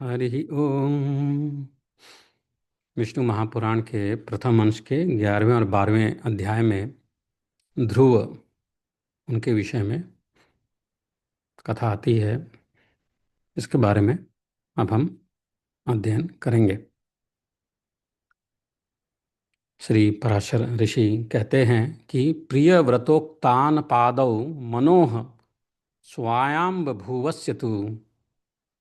हरि ओम। विष्णु महापुराण के प्रथम अंश के 11वें और 12वें अध्याय में ध्रुव उनके विषय में कथा आती है। इसके बारे में अब हम अध्ययन करेंगे। श्री पराशर ऋषि कहते हैं कि प्रिय व्रतोक्तान पादौ मनोह स्वायां बभूवस्य तु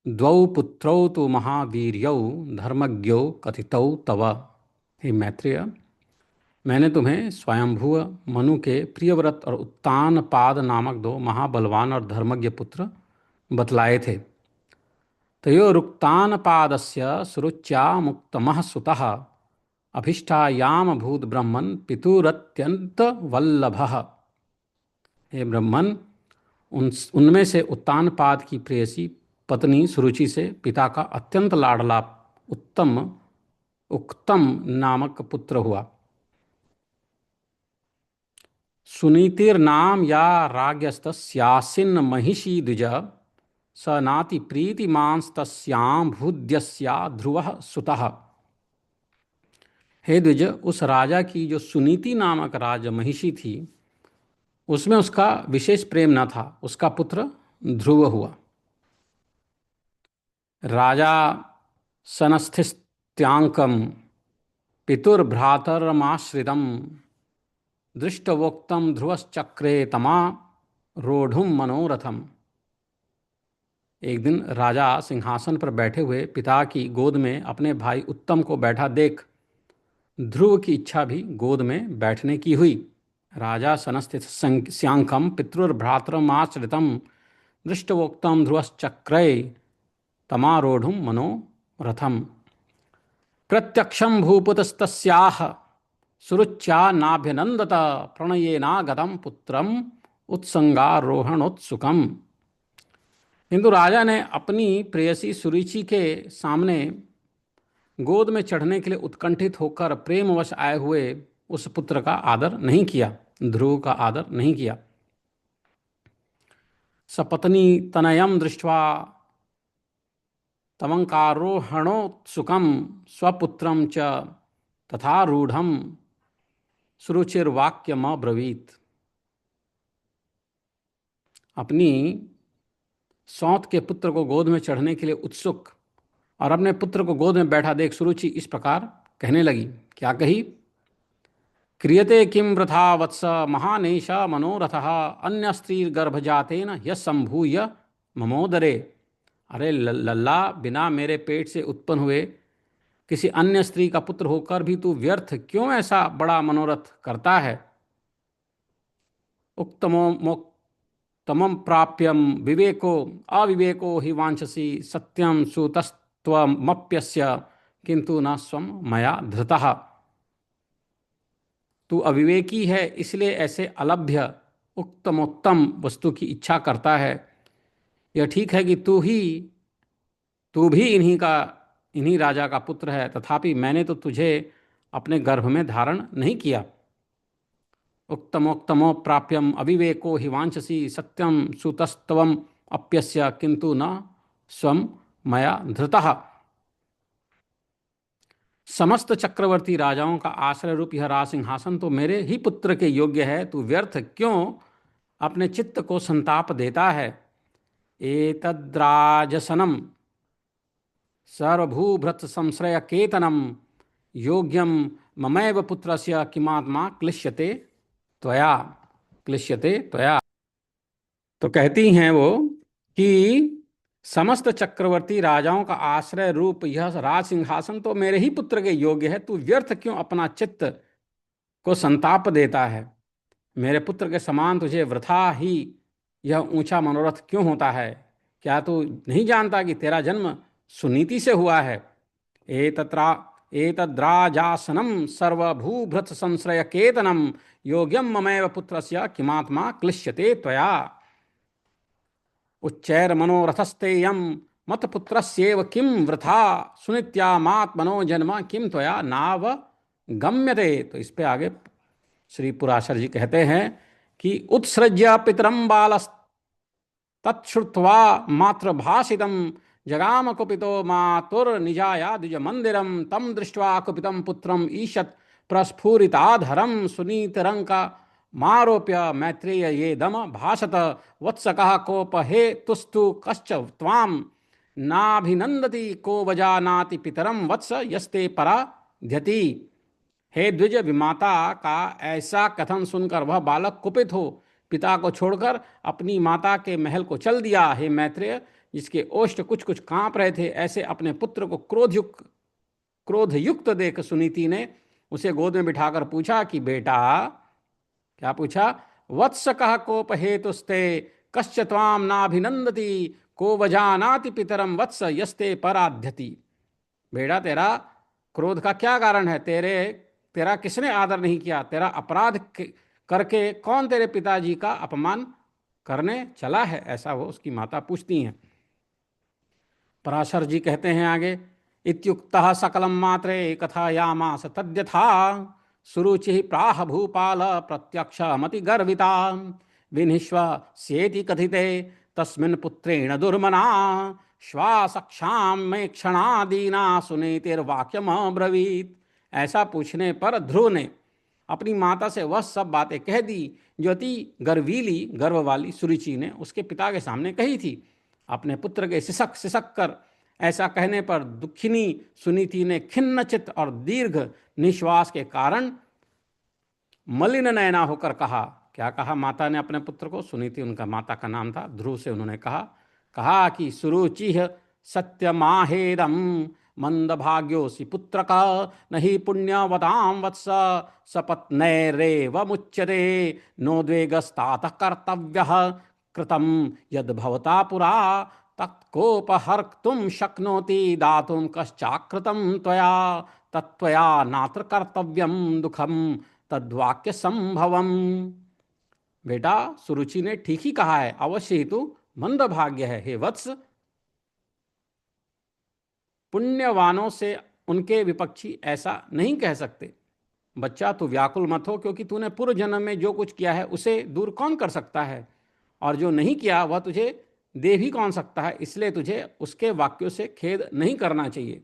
द्वौ पुत्रौ तु महावीर्यौ धर्मज्ञौ कथितौ तव। हे मैत्रेय, मैंने तुम्हें स्वयंभुव मनु के प्रियव्रत और उत्तान पाद नामक दो महाबलवान और धर्मज्ञ पुत्र बतलाए थे। तयोरुक्तान पादस्य सुरुच्या मुक्तमः सुतः अभिष्टायाम भूत ब्रह्मन् पितुरत्यंत वल्लभः। हे ब्रह्मन, उनमें से उत्तान पाद की प्रेयसी पत्नी सुरुचि से पिता का अत्यंत लाडला उत्तम उक्तम नामक पुत्र हुआ। सुनीतिर्नाम या राज्ञस्तस्यासिन्न महिषी द्विज स नाति प्रीतिमांस्तस्यां भूद्यस्या ध्रुवः सुतः। हे द्विज, उस राजा की जो सुनीति नामक राज महिषी थी, उसमें उसका विशेष प्रेम न था। उसका पुत्र ध्रुव हुआ। राजा सनस्थिस्त्यांकम पितुर्भ्रातरमाश्रितम दृष्टवोक्तम ध्रुवश्चक्रे तमा रोढ़ुम मनोरथम। एक दिन राजा सिंहासन पर बैठे हुए पिता की गोद में अपने भाई उत्तम को बैठा देख ध्रुव की इच्छा भी गोद में बैठने की हुई। राजा सनस्थित स्यांकम पितृभ्रातरमाश्रितम दृष्टवोक्तम ध्रुवश्चक्रे तमारोढ़ुम मनोरथम। प्रत्यक्षम भूपुतस्तस्याह सुरुच्या नाभ्यनंदत प्रणयेनागतम पुत्रम उत्संगारोहणोत्सुकम। किंतु राजा ने अपनी प्रेयसी सुरुचि के सामने गोद में चढ़ने के लिए उत्कंठित होकर प्रेमवश आए हुए उस पुत्र का आदर नहीं किया, ध्रुव का आदर नहीं किया। सपत्नी तनयम दृष्ट्वा तमंकारोहणोत्सुकम स्वपुत्रम च तथारूढ़म सुरुचिर्वाक्यमब्रवीत्। अपनी सौत के पुत्र को गोद में चढ़ने के लिए उत्सुक और अपने पुत्र को गोद में बैठा देख सुरुचि इस प्रकार कहने लगी। क्या कही? क्रियते किम वृथा वत्स महानेश मनोरथः अन्य स्त्री गर्भजातेन यस्संभूय ममोदरे। अरे लल्ला, बिना मेरे पेट से उत्पन्न हुए किसी अन्य स्त्री का पुत्र होकर भी तू व्यर्थ क्यों ऐसा बड़ा मनोरथ करता है? उक्तमो मोक्तमं प्राप्यम विवेको अविवेको हि वांछसी सत्यम सुतस्त्वमप्यस्य किंतु न स्वम मया धृतः। तू अविवेकी है, इसलिए ऐसे अलभ्य उत्तमोत्तम वस्तु की इच्छा करता है। यह ठीक है कि तू भी इन्हीं राजा का पुत्र है, तथापि मैंने तो तुझे अपने गर्भ में धारण नहीं किया। उक्तमोक्तमो प्राप्यम अविवेको हि वांछसी सत्यम सुतस्तवम अप्यस्य किंतु न स्वम मया धृतः। समस्त चक्रवर्ती राजाओं का आश्रय रूप यह राज सिंहासन तो मेरे ही पुत्र के योग्य है। तू व्यर्थ क्यों अपने चित्त को संताप देता है? एतद्राजसनम सर्वभूभृत संश्रय केतनम योग्यम ममैव पुत्रस्य किमात्मा क्लिश्यते त्वया। तो कहती हैं वो कि समस्त चक्रवर्ती राजाओं का आश्रय रूप यह राज सिंहासन तो मेरे ही पुत्र के योग्य है। तू व्यर्थ क्यों अपना चित्त को संताप देता है? मेरे पुत्र के समान तुझे वृथा ही यह ऊंचा मनोरथ क्यों होता है? क्या तू नहीं जानता कि तेरा जन्म सुनीति से हुआ है? एतद्राजासनम सर्वभूभृत संश्रय केतनम योग्यम ममैव पुत्रस्य किमात्मा क्लिश्यते त्वया। उच्चैर मनोरथस्तेयम मत पुत्रस्येव किम वृथा सुनित्यामात्मनो जन्म किम त्वया नाव गम्यते। तो इस पे आगे श्री पुराशर जी कहते हैं कि उत्सृज्य पितरम बालस तत्श्रुत्वा मातृभाषितम जगाम कुपितो मातुर्निजाया द्विज मंदिरम तम दृष्ट्वा कुपितम पुत्रम ईशत प्रस्फुरिताधरम सुनीतरंका मारोप्य मैत्रेय ये दम भाषत वत्सकः कोप हे तुस्तु कश्च त्वाम नाभिनंदति को वजानाति पितरम वत्स यस्ते परा ध्यति। हे द्विज, विमाता का ऐसा कथन सुनकर वह बालक कुपित हो पिता को छोड़कर अपनी माता के महल को चल दिया। हे मैत्रेय, जिसके ओष्ठ कुछ कुछ कांप रहे थे, ऐसे अपने पुत्र को क्रोधयुक्त देख सुनीति ने उसे गोद में बिठाकर पूछा कि बेटा, क्या पूछा? वत्स कह कोप हेतुस्ते कश्च त्वाम नाभिनंदति को वजानाति पितरम वत्स यस्ते पराध्यति। बेटा, तेरा क्रोध का क्या कारण है? तेरा किसने आदर नहीं किया? तेरा अपराध करके कौन तेरे पिताजी का अपमान करने चला है? ऐसा वो उसकी माता पूछती हैं। पराशर जी कहते हैं आगे, इत्युक्तः सकलम मात्रे कथयामास तद्यथा सुरुचि प्राह भूपाल प्रत्यक्ष मति गर्विता विनिश्व सेति कथिते तस्मिन् पुत्रेण दुर्मना श्वासक्षाम में क्षणादीना सुनीतिर्वाक्यम ब्रवीत। ऐसा पूछने पर ध्रुव ने अपनी माता से वह सब बातें कह दी जो अति गर्व वाली सुरुचि ने उसके पिता के सामने कही थी। अपने पुत्र के सिसक सिसक कर ऐसा कहने पर दुखिनी सुनीति ने खिन्न चित्त और दीर्घ निश्वास के कारण मलिन नयना होकर कहा। क्या कहा माता ने अपने पुत्र को? सुनीति उनका माता का नाम था। ध्रुव से उन्होंने कहा कि सुरुचिः सत्यमाहेदम मंदभाग्योऽसि पुत्रक नहि पुण्यवतां वत्स सपत्नैरेव मुच्यते नोद्वेगस्तात कर्तव्यः कृतं यद्भवता पुरा तत्कोपहर्तुं शक्नोति दातुं कश्चाकृतं त्वया तत्त्वया नात्र कर्तव्यं दुखम तद्वाक्य संभवम। बेटा, सुरुचि ने ठीक ही कहा है, अवश्य ही तू मंदभाग्य है। हे वत्स, पुण्यवानों से उनके विपक्षी ऐसा नहीं कह सकते। बच्चा, तू व्याकुल मत हो, क्योंकि तूने पूर्व जन्म में जो कुछ किया है उसे दूर कौन कर सकता है, और जो नहीं किया वह तुझे दे भी कौन सकता है। इसलिए तुझे उसके वाक्यों से खेद नहीं करना चाहिए।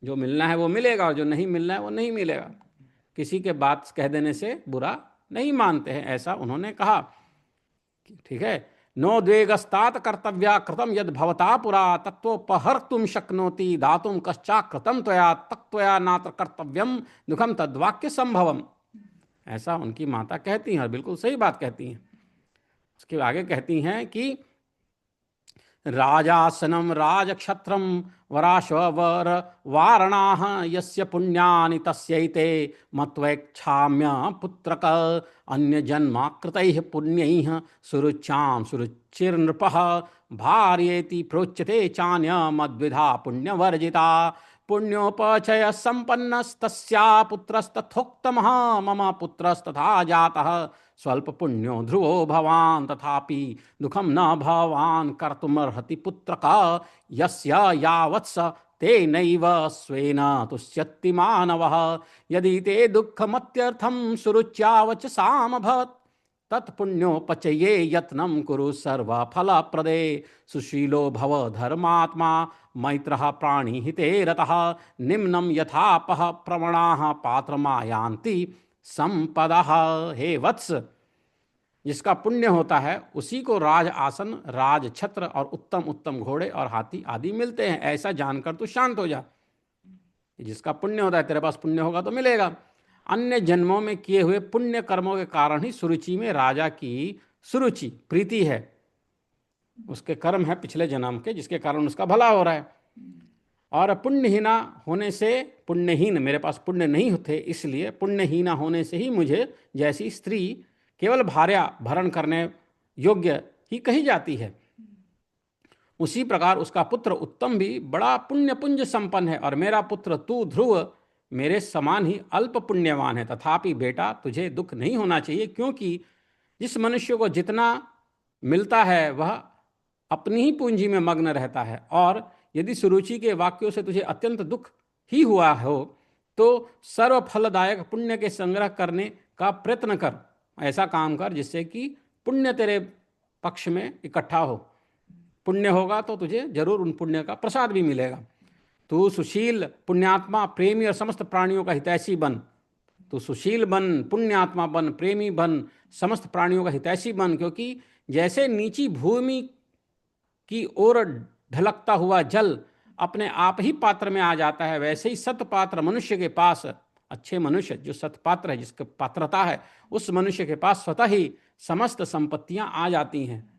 जो मिलना है वो मिलेगा और जो नहीं मिलना है वो नहीं मिलेगा। किसी के बात कह देने से बुरा नहीं मानते हैं, ऐसा उन्होंने कहा। ठीक है। नो द्वेगस्तात कर्तव्या कृतम यद भवता पुरा तत्वोपहर्तुम शक्नोति दातुम कश्चाकृतं त्वया तत्त्वया नात्र कर्तव्यम दुखम तद्वाक्य संभवम। ऐसा उनकी माता कहती हैं और बिल्कुल सही बात कहती हैं। उसके आगे कहती हैं कि राजासनम राजक्षत्रम वराश्वर वारणाः यस्य पुण्यानि तस्यैते मत्वैक्षाम्य पुत्रक अन्य जन्माकृतैः पुण्यैः सुरुच्यां सुरुचिर्नृपः भार्येति प्रोच्यते चान्य मद्विधा पुण्यवर्जिता पुण्योपचय संपन्नस्तस्या पुत्रस्तथोक्तमः मम पुत्रस्तथा जातः स्वल्प पुण्यो ध्रुवो भवान तथापि दुखम न भवान कर्तुमर्हति पुत्रक यस्य यावत्स तेनैव स्वेन तुष्यति मानवः यदि ते दुःखमत्यर्थं सुरुच्यावचसामभवत् तत्पुण्योपचये यत्नं कुरु सर्वफलप्रदे सुशीलो भव धर्मात्मा मैत्रः प्राणिहिते रतः निम्नं यथापः प्रवणाः पात्रमायान्ति संपदः। हे वत्स, जिसका पुण्य होता है उसी को राज आसन, राज छत्र और उत्तम उत्तम घोड़े और हाथी आदि मिलते हैं। ऐसा जानकर तू शांत हो जा। जिसका पुण्य होता है, तेरे पास पुण्य होगा तो मिलेगा। अन्य जन्मों में किए हुए पुण्य कर्मों के कारण ही सुरुचि में राजा की सुरुचि प्रीति है। उसके कर्म है पिछले जन्म के, जिसके कारण उसका भला हो रहा है। और पुण्यहीना होने से, पुण्यहीन, मेरे पास पुण्य नहीं होते, इसलिए पुण्यहीना होने से ही मुझे जैसी स्त्री केवल भार्या भरण करने योग्य ही कही जाती है, उसी प्रकार उसका पुत्र उत्तम भी बड़ा पुण्य पुंज संपन्न है। और मेरा पुत्र तू ध्रुव मेरे समान ही अल्प पुण्यवान है। तथापि बेटा, तुझे दुख नहीं होना चाहिए, क्योंकि जिस मनुष्य को जितना मिलता है वह अपनी ही पूंजी में मग्न रहता है। और यदि सुरुचि के वाक्यों से तुझे अत्यंत दुख ही हुआ हो तो सर्व फलदायक पुण्य के संग्रह करने का प्रयत्न कर। ऐसा काम कर जिससे कि पुण्य तेरे पक्ष में इकट्ठा हो। पुण्य होगा तो तुझे जरूर उन पुण्य का प्रसाद भी मिलेगा। तू सुशील, पुण्यात्मा, प्रेमी और समस्त प्राणियों का हितैषी बन। तू सुशील बन, पुण्यात्मा बन, प्रेमी बन, समस्त प्राणियों का हितैषी बन, क्योंकि जैसे नीची भूमि की ओर ढलकता हुआ जल अपने आप ही पात्र में आ जाता है, वैसे ही सतपात्र मनुष्य के पास, अच्छे मनुष्य जो सतपात्र है, जिसकी पात्रता है, उस मनुष्य के पास स्वतः ही समस्त संपत्तियां आ जाती हैं।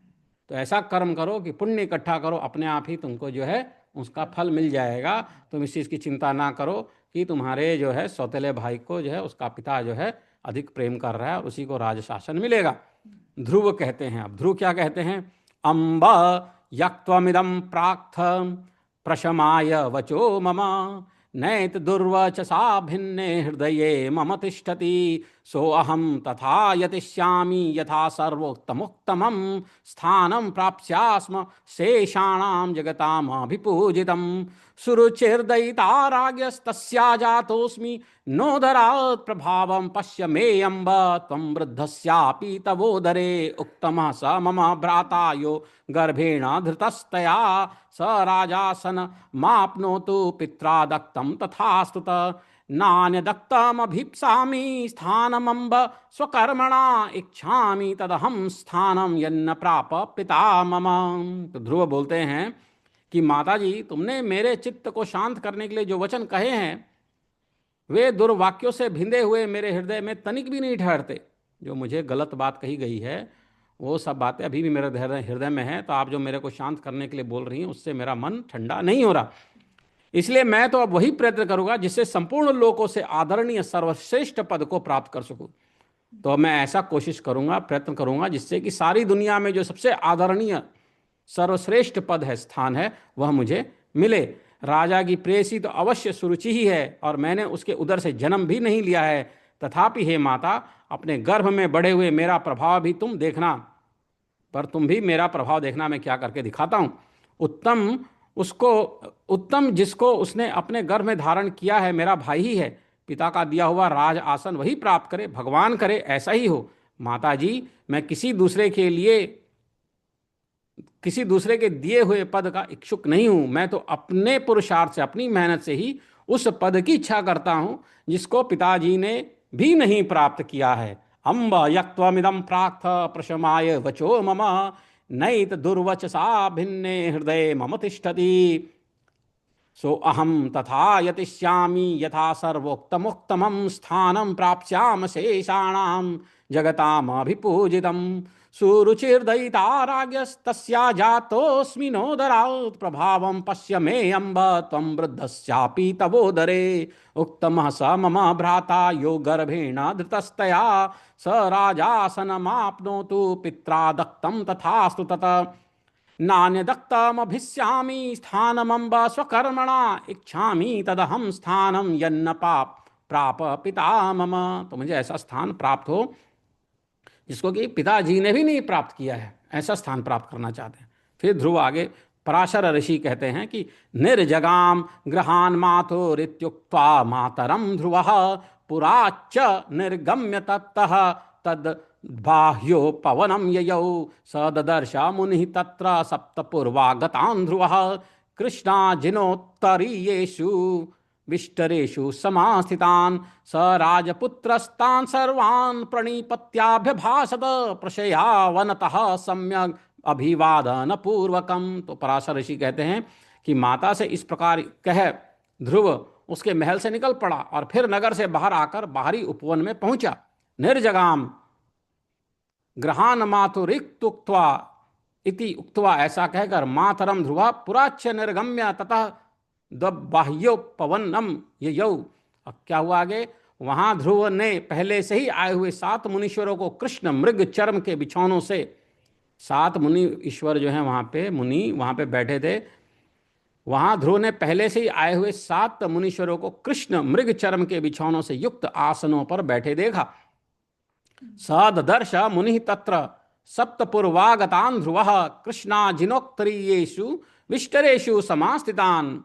तो ऐसा कर्म करो कि पुण्य इकट्ठा करो, अपने आप ही तुमको जो है उसका फल मिल जाएगा। तुम इस चीज़ की चिंता ना करो कि तुम्हारे जो है सौतेले भाई को जो है उसका पिता जो है अधिक प्रेम कर रहा है और उसी को राज शासन मिलेगा। ध्रुव कहते हैं, अब ध्रुव क्या कहते हैं? अम्ब यक्त्वमिदं प्राक्थ प्रशमाय वचो मम, नैत दुर्वचसा भिन्ने हृदये मम तिष्ठति, सोऽहं तथा यतिष्यामि यथा सर्वोत्तमोत्तमं स्थानं प्राप्स्यास्म शेषाणां जगतामभिपूजितं, सुरुचिर्दयिता राज्ञस्तस्या जातोऽस्मि नोदरात् प्रभावं पश्य मे अम्ब, त्वं वृद्धस्यापि तवोदरे उक्तमः स मम भ्राता यो गर्भेण धृतस्तया, स राजासन माप्नोतु पित्रा दत्तं तथास्तुत, नान्यदत्तमभीप्सामि स्थानमम्ब स्वकर्मणा, इच्छामि तदहं स्थानं यन्न प्राप पिता मम। तो ध्रुव बोलते हैं कि माता जी, तुमने मेरे चित्त को शांत करने के लिए जो वचन कहे हैं वे दुर्वाक्यों से भिंदे हुए मेरे हृदय में तनिक भी नहीं ठहरते। जो मुझे गलत बात कही गई है वो सब बातें अभी भी मेरे हृदय में है, तो आप जो मेरे को शांत करने के लिए बोल रही हैं उससे मेरा मन ठंडा नहीं हो रहा। इसलिए मैं तो अब वही प्रयत्न करूंगा जिससे संपूर्ण लोकों से आदरणीय सर्वश्रेष्ठ पद को प्राप्त कर सकूं। तो मैं ऐसा कोशिश करूंगा, प्रयत्न करूंगा जिससे कि सारी दुनिया में जो सबसे आदरणीय सर्वश्रेष्ठ पद है, स्थान है, वह मुझे मिले। राजा की प्रेयसी तो अवश्य सुरुचि ही है और मैंने उसके उदर से जन्म भी नहीं लिया है, तथापि हे माता, अपने गर्भ में बढ़े हुए मेरा प्रभाव भी तुम देखना, पर तुम भी मेरा प्रभाव देखना मैं क्या करके दिखाता हूँ। उत्तम उसको उत्तम जिसको उसने अपने गर्भ में धारण किया है मेरा भाई ही है। पिता का दिया हुआ राज आसन वही प्राप्त करे, भगवान करे ऐसा ही हो। माता जी, मैं किसी दूसरे के दिए हुए पद का इच्छुक नहीं हूं। मैं तो अपने पुरुषार्थ से, अपनी मेहनत से ही उस पद की इच्छा करता हूं जिसको पिताजी ने भी नहीं प्राप्त किया है। अम्ब यक्त्वमिदं प्राक्थ प्रशमाय वचो मम, नैत दुर्वचसा भिन्ने हृदय मम तिष्ठति, सो अहम तथा यतिष्यामि यथा सर्वोक्तमोक्तमं स्थानं प्राप्स्याम शेषाणां जगतामभिपूजितं, सुरुचिर्दयिता राज्ञस्तस्या जातोऽस्मि नोदरात् प्रभावं पश्य मे अम्ब, त्वं वृद्धस्यापि तवोदरे उक्तमः स मम भ्राता यो गर्भेण धृतस्तया, स राजासनमाप्नोतु पित्रा दत्तं तथास्तु तत्, नान्यदत्तमभिस्यामि स्थानमम्ब स्वकर्मणा, इच्छामि तदहं स्थानं यन्न पाप प्राप पिता मम। तो मुझे ऐसा स्थान प्राप्त हो जिसको कि पिताजी ने भी नहीं प्राप्त किया है, ऐसा स्थान प्राप्त करना चाहते हैं। फिर ध्रुव आगे पराशर ऋषि कहते हैं कि निर्जगाम गृहान मातुरित्युक्त्वा मातरम ध्रुवः, पुराच्च निर्गम्य तत्तः तद बाह्योपवनं ययौ, स ददर्श मुनिः तत्र सप्तपूर्वागतान् ध्रुवः, कृष्णाजिनोत्तरीयेषु विष्टरेषु समास्थितान्, स राजपुत्रस्तान् सर्वान् प्रणिपत्याभ्यभाषत, प्रशयावनतः सम्यग् अभिवादन पूर्वकम। तो पराशर ऋषि कहते हैं कि माता से इस प्रकार कह ध्रुव उसके महल से निकल पड़ा और फिर नगर से बाहर आकर बाहरी उपवन में पहुंचा। निर्जगाम ग्रहान मातुरिक्तुक्त्वा इति उक्त्वा, ऐसा कहकर मातरम ध्रुवा पुराच्य निर्गम्य ततः बाह्योपवनम ययौ। अब क्या हुआ आगे? वहां ध्रुव ने पहले से ही आए हुए 7 मुनीश्वरों को कृष्ण मृग चर्म के बिछौनों से, 7 मुनि ईश्वर जो हैं वहां पे, मुनि वहां पे बैठे थे, वहां ध्रुव ने पहले से ही आए हुए 7 मुनीश्वरों को कृष्ण मृग चर्म के बिछौनों से युक्त आसनों पर बैठे देखा। सदर्श मुनि तत्र सप्तपूर्वागतान् ध्रुवः, कृष्णाजिनोत्तरीयेषु विष्टरेषु समास्थितान्।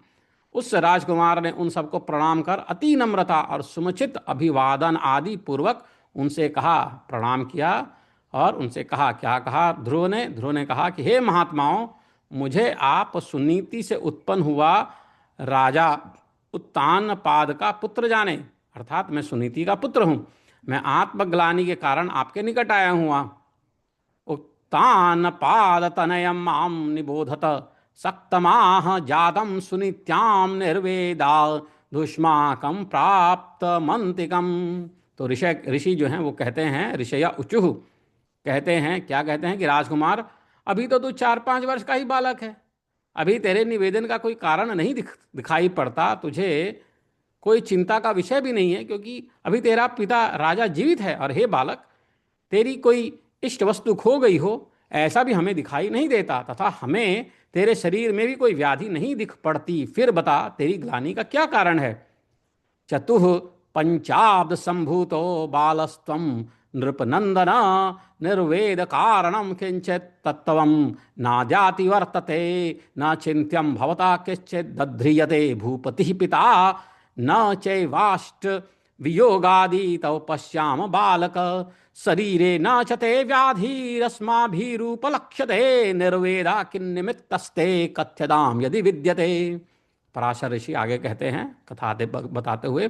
उस राजकुमार ने उन सबको प्रणाम कर अति नम्रता और समुचित अभिवादन आदि पूर्वक उनसे कहा, प्रणाम किया और उनसे कहा। क्या कहा ध्रुव ने? ध्रुव ने कहा कि हे महात्माओं, मुझे आप सुनीति से उत्पन्न हुआ राजा उत्तानपाद का पुत्र जाने, अर्थात मैं सुनीति का पुत्र हूं। मैं आत्मग्लानि के कारण आपके निकट आया हुआ। उत्तानपाद तनयम माम निबोधत सक्तमाह जातम सुनीत्याम निर्वेदा दुष्माकम प्राप्त मंतिकम। तो ऋषि ऋषि जो हैं वो कहते हैं, ऋषया उचुः कहते हैं, क्या कहते हैं कि राजकुमार, अभी तो तू 4-5 वर्ष का ही बालक है। अभी तेरे निवेदन का कोई कारण नहीं दिखाई पड़ता, तुझे कोई चिंता का विषय भी नहीं है, क्योंकि अभी तेरा पिता राजा जीवित है। और हे बालक, तेरी कोई इष्ट वस्तु खो गई हो ऐसा भी हमें दिखाई नहीं देता, तथा हमें तेरे शरीर में भी कोई व्याधि नहीं दिख पड़ती। फिर बता, तेरी ग्लानि का क्या कारण है? चतुः पंचाब्द संभूतो बालस्त्वं नृपनंदन निर्वेद कारणम किंचित तत्वम नाद्याति वर्तते न चिंत्यम भवता किंचित दध्रियते भूपति पिता न चैवाष्ट वियोगादि तव पश्याम बालक शरीरे न चते व्याधिरस्माभिरूपलक्ष्यते निर्वेदा किन्निमित्तस्ते कथ्यताम यदि विद्यते। पराशर ऋषि आगे कहते हैं कथा बताते हुए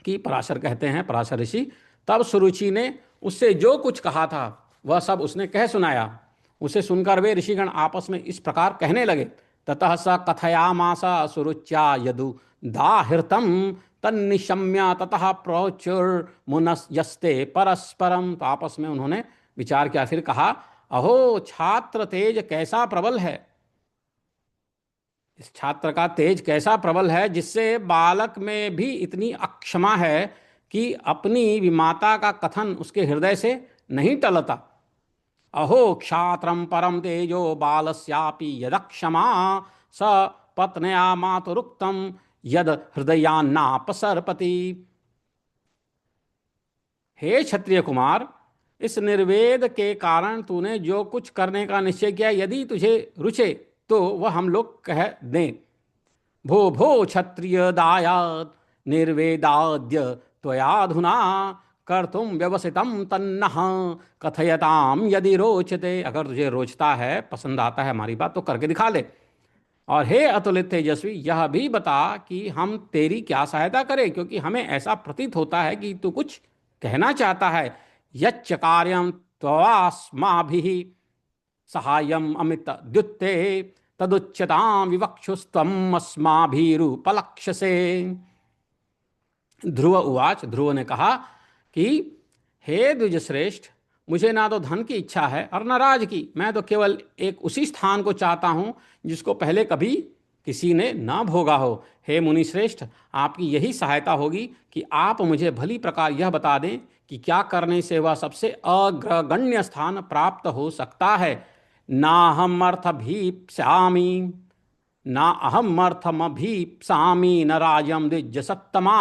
कि पराशर कहते हैं, पराशर ऋषि, तब सुरुचि ने उससे जो कुछ कहा था वह सब उसने कह सुनाया। उसे सुनकर वे ऋषिगण आपस में इस प्रकार कहने लगे। ततः स कथयामास सुरुच्या यदु दाहृतम तन्निशम्य ततः प्रोचुर्मुनस्यस्ते परस्परम। तो आपस में उन्होंने विचार किया, फिर कहा, अहो छात्र तेज कैसा प्रबल है, इस छात्र का तेज कैसा प्रबल है, जिससे बालक में भी इतनी अक्षमा है कि अपनी विमाता का कथन उसके हृदय से नहीं टलता। अहो क्षात्रम परम तेजो बालस्यापि यदक्षमा स पत्न्या मातुरुक्तम यद हृदयान्नापसरपति। हे क्षत्रिय कुमार, इस निर्वेद के कारण तूने जो कुछ करने का निश्चय किया, यदि तुझे रुचे तो वह हम लोग कह दें। भो भो क्षत्रिय दायाद निर्वेदाद्य त्वयाधुना कर्तुम व्यवसितम तन्नः कथयताम यदि रोचते। अगर तुझे रोचता है, पसंद आता है हमारी बात, तो करके दिखा ले। और हे अतुलित तेजस्वी, यह भी बता कि हम तेरी क्या सहायता करें, क्योंकि हमें ऐसा प्रतीत होता है कि तू कुछ कहना चाहता है। यच्च कार्यम त्वास्माभिः सहायम अमित द्युत्ते तदुच्यताम विवक्षुस्त्वम अस्माभिरूपलक्ष्यसे। ध्रुव उवाच, ध्रुव ने कहा कि हे द्विजश्रेष्ठ, मुझे ना तो धन की इच्छा है और न राज की। मैं तो केवल एक उसी स्थान को चाहता हूं जिसको पहले कभी किसी ने ना भोगा हो। हे मुनिश्रेष्ठ, आपकी यही सहायता होगी कि आप मुझे भली प्रकार यह बता दें कि क्या करने से वह सबसे अग्रगण्य स्थान प्राप्त हो सकता है। ना हम अर्थभीप्सामि ना अहम अर्थमभीप्सामि न राज्यम द्विज सत्तमा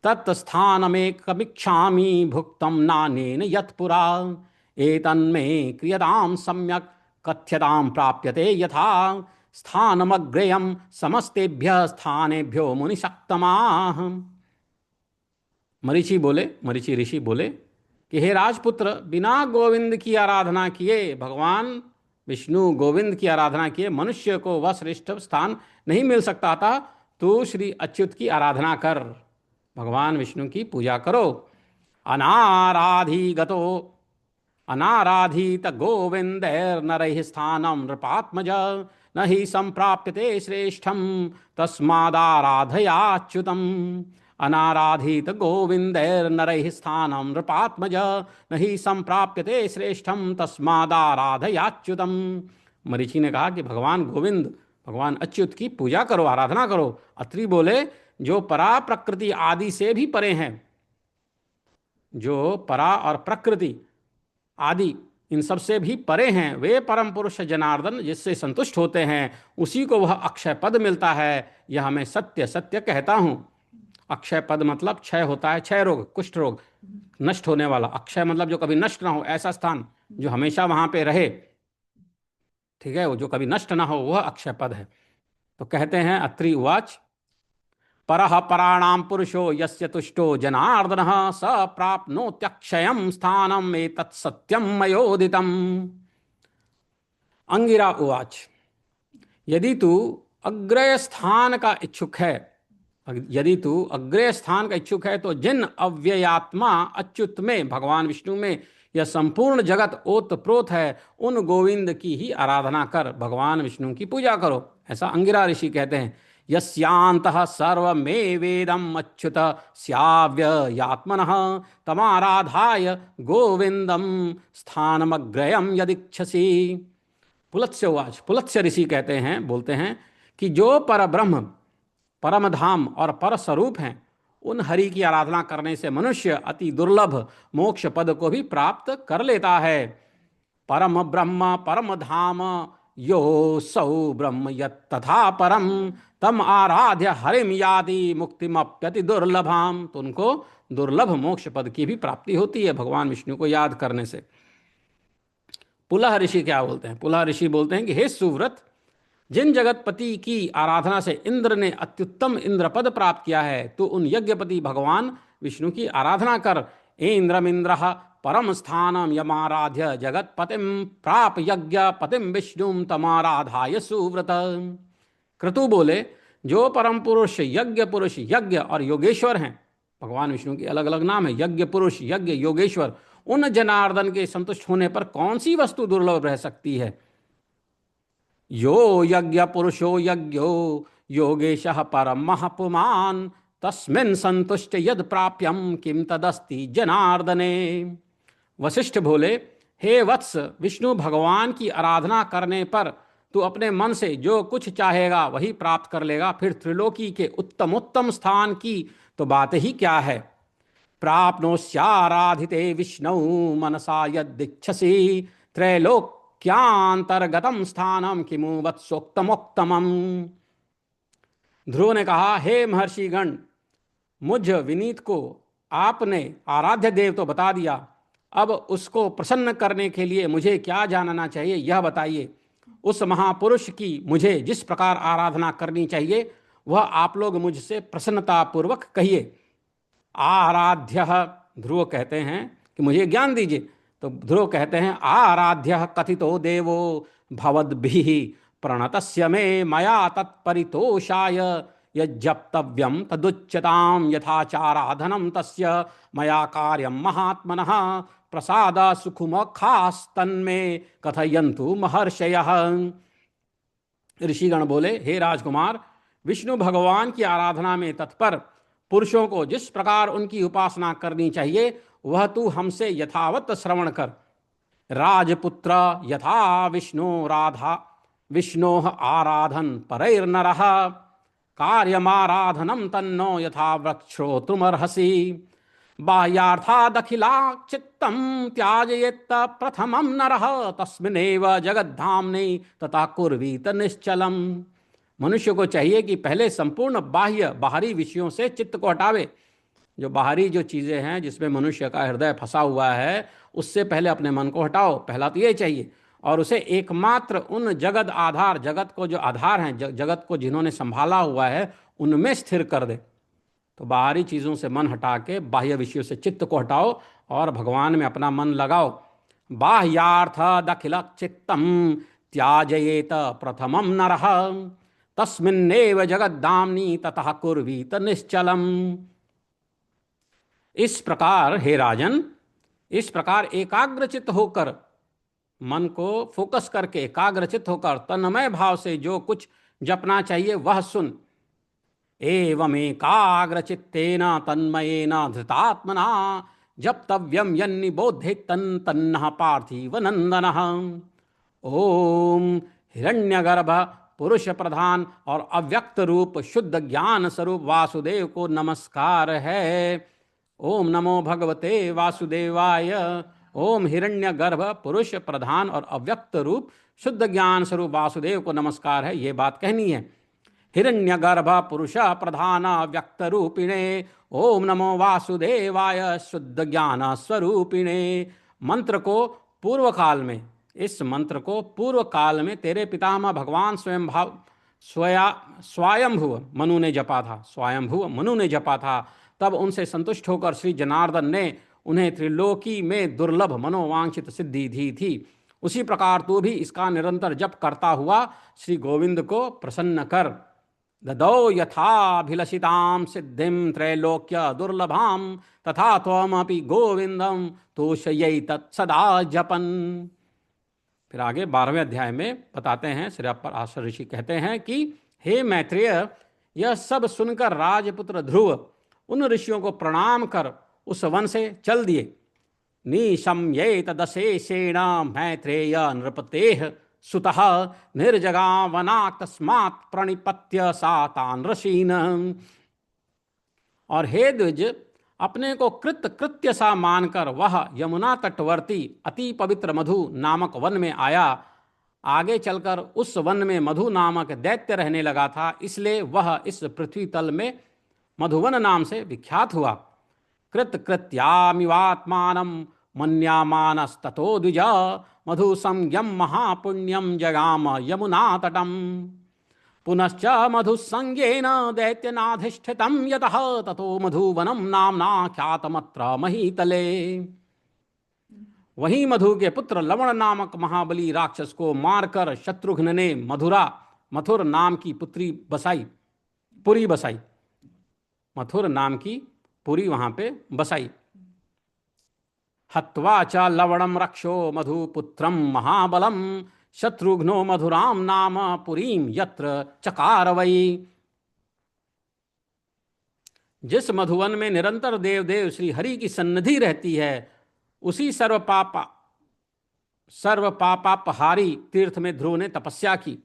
तत्स्थानमेकमीक्षामि भुक्तं नानेन यत्पुरा एतन्मे क्रियतां सम्यक् कथ्यतां प्राप्यते यथा स्थानमग्रेयं समस्तेभ्यः स्थानेभ्यो मुनिशक्तमाः। मरीचि ऋषि बोले कि हे राजपुत्र, बिना गोविंद की आराधना किए, भगवान विष्णु गोविंद की आराधना किए मनुष्य को वह श्रेष्ठ स्थान नहीं मिल सकता था। तू श्री अच्युत की आराधना कर, भगवान विष्णु की पूजा करो। अनाराधिगतो अनाराधित गोविंदैर्नरैः स्थानं नृपात्मज न हि संप्राप्यते श्रेष्ठं तस्मादाराधयाच्युतम्। अनाराधित गोविंदैर्नरैः स्थानं नृपात्मज न हि संप्राप्यते श्रेष्ठं तस्मादाराधयाच्युतम्। मरीचि ने कहा कि भगवान गोविंद, भगवान अच्युत की पूजा करो, आराधना करो। अत्रि बोले, जो परा प्रकृति आदि से भी परे हैं, जो परा और प्रकृति आदि इन सब से भी परे हैं, वे परम पुरुष जनार्दन जिससे संतुष्ट होते हैं, उसी को वह अक्षय पद मिलता है। यह मैं सत्य सत्य कहता हूं। अक्षय पद मतलब क्षय होता है, क्षय रोग, कुष्ठ रोग, नष्ट होने वाला। अक्षय मतलब जो कभी नष्ट ना हो, ऐसा स्थान जो हमेशा वहां पे रहे, ठीक है, वो जो कभी नष्ट ना हो, वह अक्षय पद है। तो कहते हैं अत्रि उवाच, परः पराणां पुरुषो यस्य तुष्टो जनार्दनः स प्राप्नोत्यक्षयं स्थानम् एतत् सत्यं मयोदितम्। अंगिरा उवाच। यदि तू अग्रय स्थान का इच्छुक है, यदि तू अग्रय स्थान का इच्छुक है तो जिन अव्ययात्मा अच्युत में, भगवान विष्णु में यह संपूर्ण जगत ओतप्रोत है, उन गोविंद की ही आराधना कर, भगवान विष्णु की पूजा करो। ऐसा अंगिरा ऋषि कहते हैं। यस्यांतः सर्वमेवेदम् अच्युत स्याव्ययात्मनः तमाराधाय गोविंदम स्थानमग्रयम यदिच्छसि। पुलत्स्य उवाच। पुलत्स्य ऋषि कहते हैं, बोलते हैं कि जो पर ब्रह्म, परम धाम और पर स्वरूप हैं, उन हरि की आराधना करने से मनुष्य अति दुर्लभ मोक्ष पद को भी प्राप्त कर लेता है। परम ब्रह्म परम धाम यो सौ ब्रह्म यत् तथा परम तम आराध्य हरिम यादि मुक्तिमप्यति दुर्लभाम। तो उनको दुर्लभ मोक्ष पद की भी प्राप्ति होती है भगवान विष्णु को याद करने से। पुलह ऋषि क्या बोलते हैं? पुलह ऋषि बोलते हैं कि हे सुव्रत, जिन जगतपति की आराधना से इंद्र ने अत्युत्तम इंद्र पद प्राप्त किया है, तो उन यज्ञपति भगवान विष्णु की आराधना कर। इंद्रमिंद्र परम स्थानम यमाराध्य जगतपतिम प्राप यज्ञ पतिम विष्णुम तमाराधाय सुव्रत। क्रतु बोले, जो परम पुरुष यज्ञ और योगेश्वर हैं, भगवान विष्णु के अलग अलग नाम है, यज्ञ पुरुष, यज्ञ, योगेश्वर, उन जनार्दन के संतुष्ट होने पर कौन सी वस्तु दुर्लभ रह सकती है। यो यज्ञ पुरुषो यज्ञो योगेशः परम पुमान् तस्मिन् संतुष्ट यद प्राप्यम किम तदस्ति जनार्दने। वशिष्ठ बोले, हे वत्स, विष्णु भगवान की आराधना करने पर तू अपने मन से जो कुछ चाहेगा वही प्राप्त कर लेगा, फिर त्रिलोकी के उत्तम उत्तम स्थान की तो बात ही क्या है। प्राप्नोस्याराधिते विष्णु मनसा यदिच्छसि त्रैलोक्यांतर्गतम स्थानम किमु वत्सोक्तमोक्तमम। ध्रुव ने कहा, हे महर्षिगण, मुझ विनीत को आपने आराध्य देव तो बता दिया, अब उसको प्रसन्न करने के लिए मुझे क्या जानना चाहिए यह बताइए। उस महापुरुष की मुझे जिस प्रकार आराधना करनी चाहिए वह आप लोग मुझसे प्रसन्नतापूर्वक कहिए। आराध्य, ध्रुव कहते हैं कि मुझे ज्ञान दीजिए। तो ध्रुव कहते हैं, आराध्य कथितो देवो भवद्भिः प्रणतस्य मे मया तत्परितोषाय यज्जप्तव्यम तदुच्यताम यथाचाराधनम तस्य मया कार्यम महात्मनः प्रसाद सुखुमखास्तन्मे कथयन्तु महर्षयः। ऋषिगण बोले, हे राजकुमार, विष्णु भगवान की आराधना में तत्पर पुरुषों को जिस प्रकार उनकी उपासना करनी चाहिए वह तू हमसे यथावत श्रवण कर। राजपुत्र यथा विष्णोः आराधन परैर्नरः कार्यमाराधनम तन्नो यथा वृक्षोतुमर्हसि बाह्यार्थादखिला चित्तम त्याजयेत् प्रथमं नरः तस्मिन्नेव जगद्धाम्ने तथा कुर्वीत निश्चलम। मनुष्य को चाहिए कि पहले संपूर्ण बाहरी विषयों से चित्त को हटावे। जो बाहरी जो चीज़ें हैं जिसमें मनुष्य का हृदय फंसा हुआ है, उससे पहले अपने मन को हटाओ, पहला तो ये चाहिए। और उसे एकमात्र उन जगत आधार, जगत को जो आधार हैं, जगत को जिन्होंने संभाला हुआ है, उनमें स्थिर कर दे। तो बाहरी चीज़ों से मन हटा के बाह्य विषयों से चित्त को हटाओ और भगवान में अपना मन लगाओ। बाह्यार्थ दखिल चित्तम त्याजयेत प्रथमं नरः तस्मिन्नेव जगद्धाम्नि ततः कुर्वीत निश्चलम। इस प्रकार हे राजन, इस प्रकार एकाग्रचित होकर, मन को फोकस करके एकाग्रचित होकर तन्मय भाव से जो कुछ जपना चाहिए वह सुन। एवमेकाग्रचित्तेन तन्मयेन धृतात्मना जप्तव्यम यन्निबोधे तन्नः पार्थिव नंदनः। ओम हिरण्यगर्भ पुरुष प्रधान और अव्यक्त रूप शुद्ध ज्ञान स्वरूप वासुदेव को नमस्कार है। ओम नमो भगवते वासुदेवाय। ओम हिरण्यगर्भ पुरुष प्रधान और अव्यक्त रूप शुद्ध ज्ञान स्वरूप वासुदेव को नमस्कार है, ये बात कहनी है। हिरण्यगर्भ पुरुष प्रधान व्यक्त रूपिणे ओम नमो वासुदेवाय शुद्ध ज्ञान स्वरूपिणे। मंत्र को पूर्व काल में, इस मंत्र को पूर्व काल में तेरे पितामह भगवान स्वयंभुव मनु ने जपा था, स्वयंभुव मनु ने जपा था। तब उनसे संतुष्ट होकर श्री जनार्दन ने उन्हें त्रिलोकी में दुर्लभ मनोवांछित सिद्धि दी थी। उसी प्रकार तू भी इसका निरंतर जप करता हुआ श्री गोविंद को प्रसन्न कर। ददौ यथाभिलषितां सिद्धिं त्रैलोक्य दुर्लभां तथा त्वमपि गोविंदम तोषयै तत्सदा जपन। फिर आगे 12वें अध्याय में बताते हैं, श्री पराशर ऋषि कहते हैं कि हे मैत्रेय, यह सब सुनकर राजपुत्र ध्रुव उन ऋषियों को प्रणाम कर उस वन से चल दिए। निशम्येत दशेषेण मैत्रेय नृपतेः सुतः निर्जगावनात् तस्मात् प्रणिपत्य सातान् ऋषीन्। और हे द्विज, अपने को कृत कृत्य सा मानकर वह यमुना तटवर्ती अति पवित्र मधु नामक वन में आया। आगे चलकर उस वन में मधु नामक दैत्य रहने लगा था, इसलिए वह इस पृथ्वी तल में मधुवन नाम से विख्यात हुआ। कृत कृत्यामिवात्मानं मन्यामानस्ततो द्विज मधु संज्ञम महापुण्यम जगाम यमुना तटम। पुनश्च मधुसंज्ञेन दैत्यनाधिष्ठितं यतः ततो मधुवनं नाम्ना ख्यातमत्र महीतले। वहीं मधु के पुत्र लवण नामक महाबली राक्षस को मारकर शत्रुघ्न ने मथुर नाम की पुरी बसाई। मथुर नाम की पुरी वहां पे बसाई। हत्वा च लवणम रक्षो मधुपुत्रम महाबलम शत्रुघ्नो मधुराम नाम पुरीम यत्र चकार वै। जिस मधुवन में निरंतर देवदेव श्री हरि की सन्निधि रहती है, उसी सर्व पापापहारी तीर्थ में ध्रुव ने तपस्या की।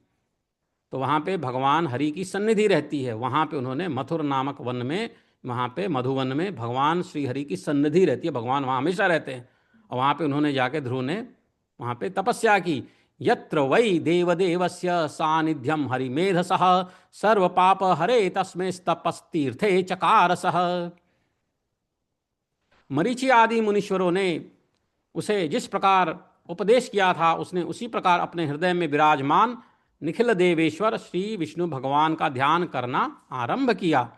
तो वहां पे भगवान हरि की सन्निधि रहती है। वहां पे उन्होंने मथुर नामक वन में, वहां पे मधुवन में भगवान श्री हरि की सन्निधि रहती है, भगवान वहां हमेशा रहते हैं। और वहां पे उन्होंने जाके ध्रुव ने वहां पे तपस्या की। यत्र वै देवदेवस्य सानिध्यम हरिमेधसः सर्व पाप हरे तस्मै तपस्तीर्थे चकारसः। मरीचि आदि मुनीश्वरों ने उसे जिस प्रकार उपदेश किया था, उसने उसी प्रकार अपने हृदय में विराजमान निखिल देवेश्वर श्री विष्णु भगवान का ध्यान करना आरंभ किया।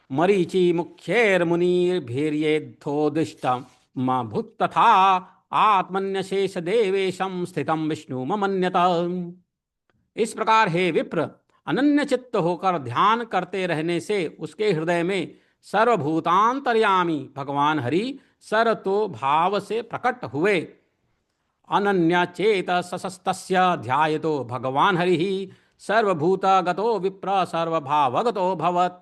मरीचि मुख्यैर्मुनिर्भीर्येद्धोदिष्टम भूत तथा आत्मन्यशेष देवेशम स्थितम विष्णु मन्यत। इस प्रकार हे विप्र, अनन्य चित्त होकर ध्यान करते रहने से उसके हृदय में सर्वभूतांतर्यामी भगवान हरि सरतो भाव से प्रकट हुए। अनन्य चेत सशस्तस्य ध्यायतो भगवान हरि सर्वभूतगतो विप्र सर्वभावगतो भवत्।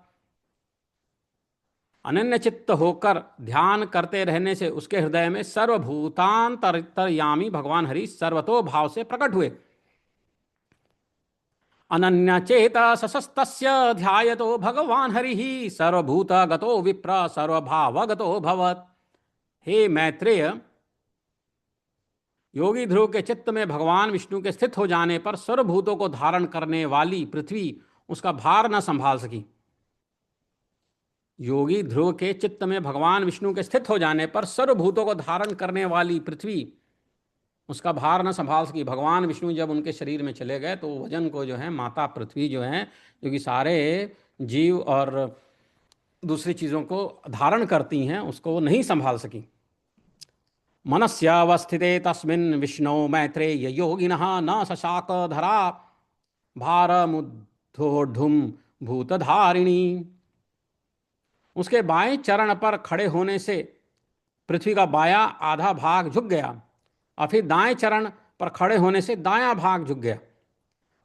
अनन्य चित्त होकर ध्यान करते रहने से उसके हृदय में सर्वभूतांतर्यामी भगवान हरि सर्वतो भाव से प्रकट हुए। अनन्य चेत सशस्तस्य ध्यायतो भगवान हरि सर्वभूतगतो विप्र सर्वभावगतो भवत्। हे मैत्रेय, योगी ध्रुव के चित्त में भगवान विष्णु के स्थित हो जाने पर सर्वभूतों को धारण करने वाली पृथ्वी उसका भार न संभाल सकी। योगी ध्रुव के चित्त में भगवान विष्णु के स्थित हो जाने पर सर्वभूतों को धारण करने वाली पृथ्वी उसका भार न संभाल सकी। भगवान विष्णु जब उनके शरीर में चले गए तो वजन को जो है माता पृथ्वी जो है, जो कि सारे जीव और दूसरी चीज़ों को धारण करती हैं, उसको वो नहीं संभाल सकी। मनस्यावस्थिते तस्मिन् विष्णु मैत्रेय योगिनः न शशाक धरा भारमुद्धोढुम भूतधारिणी। उसके बाएं चरण पर खड़े होने से पृथ्वी का बायां आधा भाग झुक गया और फिर दाएं चरण पर खड़े होने से दायां भाग झुक गया।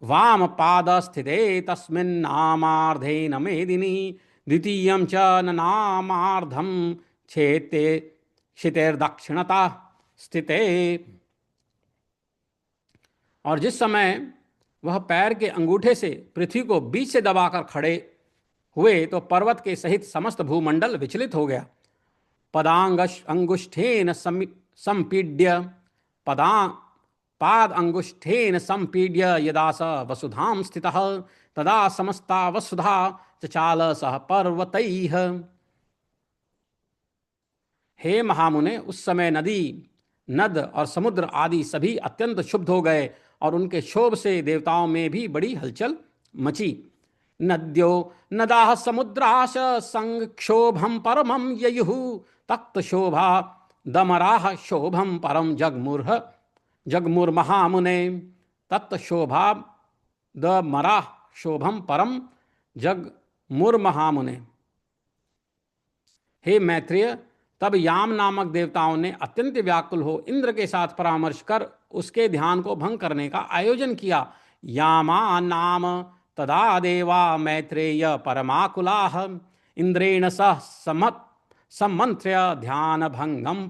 वाम पाद स्थिते तस्मिन् नामार्धे न मेदिनी द्वितीयं च न नामार्धम छेते क्षितेर्दक्षिणता स्थिते। और जिस समय वह पैर के अंगूठे से पृथ्वी को बीच से दबाकर खड़े हुए तो पर्वत के सहित समस्त भूमंडल विचलित हो गया। अंगुष्ठेन संपीड्य पाद अंगुष्ठेन संपीड्य यदा स वसुधां स्थितः तदा समस्ता वसुधा चचाल सह पर्वतैः। हे महामुने, उस समय नदी, नद और समुद्र आदि सभी अत्यंत क्षुब्ध हो गए और उनके क्षोभ से देवताओं में भी बड़ी हलचल मची। नद्यो नदाः समुद्राश संक्षोभम परमं ययुः तक्त शोभा दमराः शोभम परम जगमुर्ह जगमुर्महामुने तत्शोभा द मरा शोभम परम जग मुर्महामुने। हे मैत्रेय, तब याम नामक देवताओं ने अत्यंत व्याकुल हो इंद्र के साथ परामर्श कर उसके ध्यान को भंग करने का आयोजन किया। यामा नाम तदा देवा मैत्रेय परमाकुलाः इंद्रेण सह सम्मंत्र्य ध्यान भंगम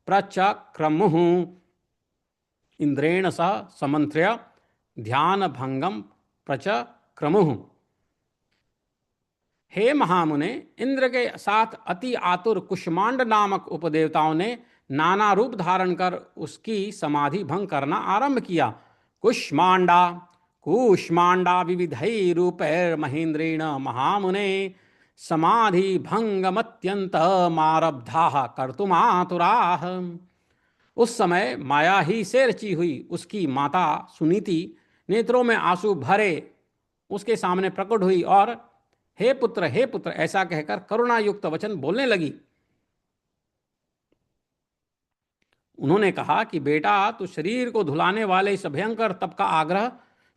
प्रचक्रमुः। इंद्रेण सह सम्मंत्र्य ध्यान भंगम प्रचक्रमुः। हे महामुने, इंद्र के साथ अति आतुर कुष्मांड नामक उपदेवताओं ने नाना रूप धारण कर उसकी समाधि भंग करना आरंभ किया। कुष्मांडा कुष्मांडा विविधै रूपैर महेंद्रेण महामुने समाधि भंगमत्यंत मारब्धा कर्तुमातुराः। उस समय माया ही से रची हुई उसकी माता सुनीति नेत्रों में आंसू भरे उसके सामने प्रकट हुई और हे पुत्र ऐसा कहकर करुणा युक्त वचन बोलने लगी। उन्होंने कहा कि बेटा, तू शरीर को धुलाने वाले इस भयंकर तप का आग्रह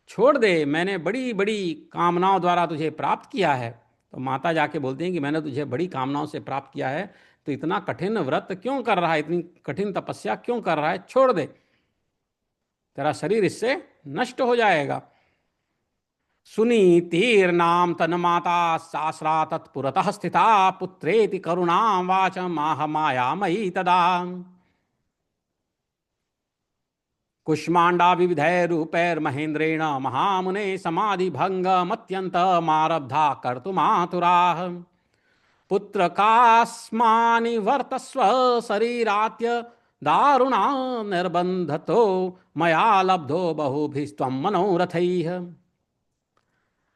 छोड़ दे। मैंने बड़ी बड़ी कामनाओं द्वारा तुझे प्राप्त किया है। तो माता जाके बोलती हैं कि मैंने तुझे बड़ी कामनाओं से प्राप्त किया है, तो इतना कठिन व्रत क्यों कर रहा है, इतनी कठिन तपस्या क्यों कर रहा है, छोड़ दे, तेरा शरीर इससे नष्ट हो जाएगा। सुनीतिर्नाम तन्माता सास्रा तत्पुरतः स्थिता पुत्रेति करुणां वाच माह मायामयी तदा। कुष्मांडा विविधै रूपैर महेंद्रेण महामुने समाधि भंगमत्यंत मारब्धा कर्तुमातुराः। पुत्र कास्मानि वर्तस्व शरीरात्य दारुणा निर्बंधतो मया लब्धो बहुभिस्त्वं मनोरथैः।